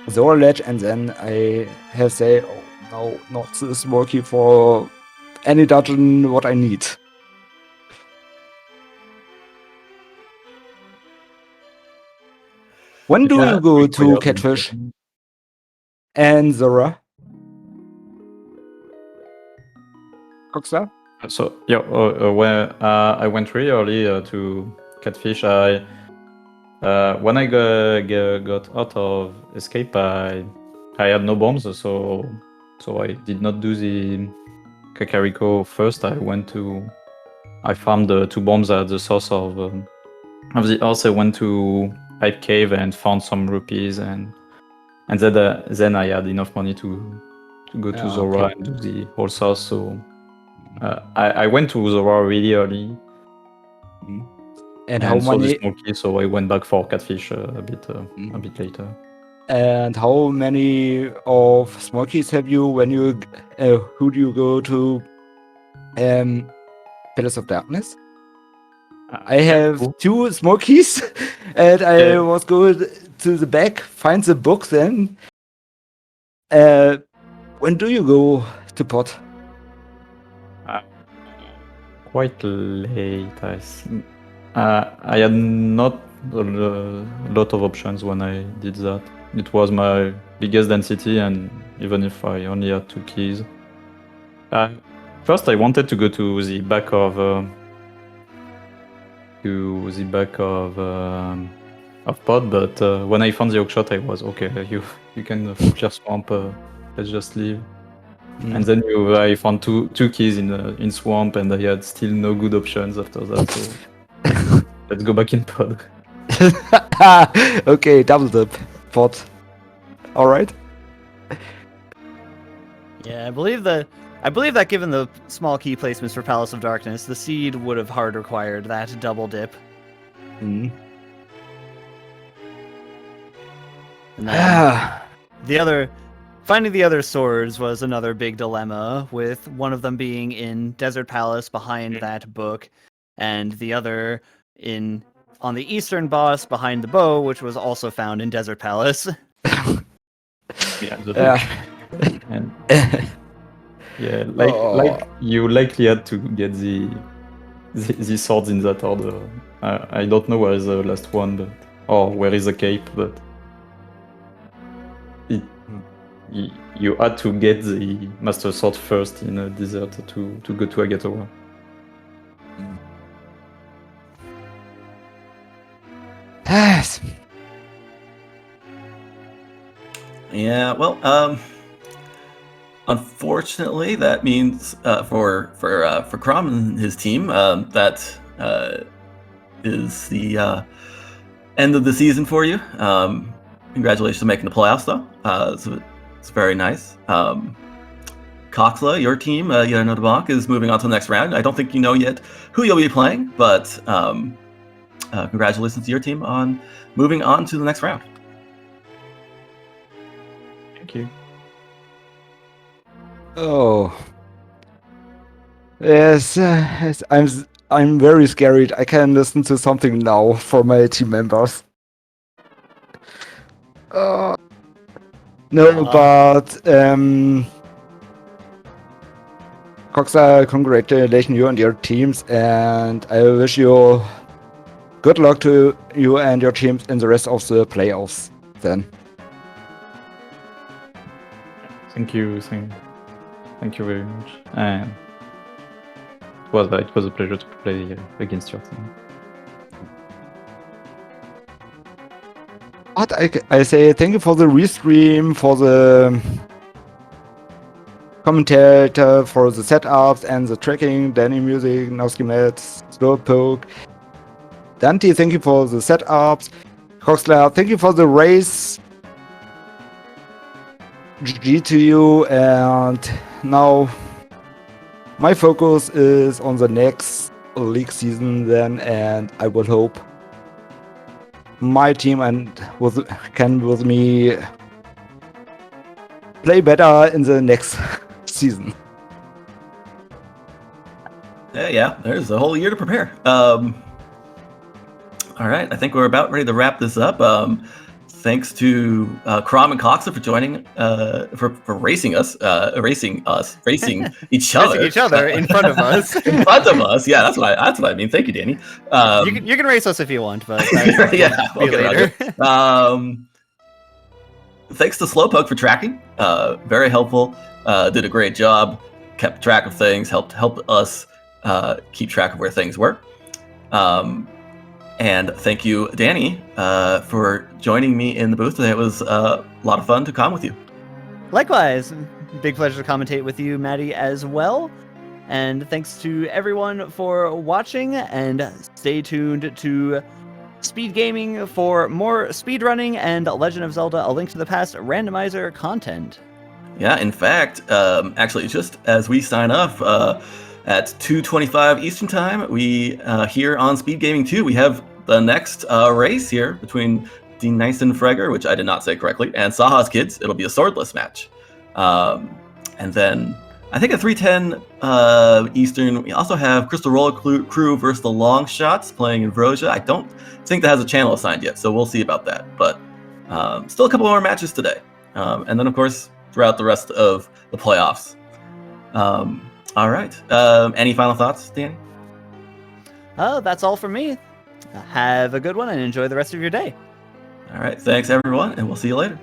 Zora ledge, and then I have say, oh no, not the smoky for any dungeon what I need. When do you go to catfish and Zora? Coxa? So yeah, when I went really early to catfish, when I got out of escape, I had no bombs, so I did not do the Kakariko first. I farmed the 2 bombs at the source of the earth. I went to Pipe Cave and found some rupees, and then I had enough money to go to Zora and do the whole source. So I went to Zora really early. And how saw many? the smoky, so I went back for catfish a bit later. And how many of smokies have you when you who do you go to Palace of Darkness? I have 2 smokies, and I was going to the back, find the book then. When do you go to pot? Quite late, I think. I had not a lot of options when I did that. It was my biggest density, and even if I only had 2 keys. First, I wanted to go to the back of pod, but when I found the hookshot, I was okay. You can clear swamp. Let's just leave. And then I found two keys in swamp, and I had still no good options after that. So let's go back in pod. Okay, double dip pod. All right. Yeah, I believe that given the small key placements for Palace of Darkness, the seed would have hard required that double dip. And then finding the other swords was another big dilemma, with one of them being in Desert Palace behind that book, and the other on the eastern boss behind the bow, which was also found in Desert Palace. And like you likely had to get the swords in that order. I don't know where is the last one, or where is the cape, but You had to get the Master Sword first in a desert to go to Agatowa. Yes. Yeah, well, unfortunately, that means for Crom and his team, that is the end of the season for you. Congratulations on making the playoffs, though. It's very nice. Coxla, your team, Bonk, is moving on to the next round. I don't think you know yet who you'll be playing, but congratulations to your team on moving on to the next round. Thank you. Oh. Yes, yes, I'm very scared. I can listen to something now for my team members. No, but Coxa, congratulations you and your teams, and I wish you good luck to you and your teams in the rest of the playoffs. Then. Thank you very much. And it was a pleasure to play against your team. But I say thank you for the restream, for the commentator, for the setups and the tracking, Danny Music, Nowskimet, Slowpoke. Dante, thank you for the setups. Coxler, thank you for the race. GG to you, and now my focus is on the next league season then, and I would hope my team can with me play better in the next season. Yeah, there's a whole year to prepare. All right, I think we're about ready to wrap this up. Thanks to Crom and Coxa for joining, for racing each other. Racing each other in front of us. In front of us, yeah, that's what I mean. Thank you, Danny. You can race us if you want, but yeah, we'll get later. Thanks to Slowpoke for tracking. Very helpful. Did a great job. Kept track of things. Helped us keep track of where things were. And thank you, Danny, for joining me in the booth today. It was a lot of fun to come with you. Likewise. Big pleasure to commentate with you, Maddie, as well. And thanks to everyone for watching, and stay tuned to SpeedGaming for more speedrunning and Legend of Zelda: A Link to the Past randomizer content. Yeah, in fact, actually, just as we sign off, at 2:25 Eastern Time, we here on SpeedGaming 2, we have the next race here between Dean Nyson Freger, which I did not say correctly, and Saha's Kids. It'll be a swordless match. And then I think at 3:10 Eastern, we also have Crystal Roller Crew versus the Long Shots playing in Vroja. I don't think that has a channel assigned yet, so we'll see about that. But still a couple more matches today. And then, of course, throughout the rest of the playoffs. All right. Any final thoughts, Danny? Oh, that's all from me. Have a good one and enjoy the rest of your day. All right. Thanks, everyone, and we'll see you later.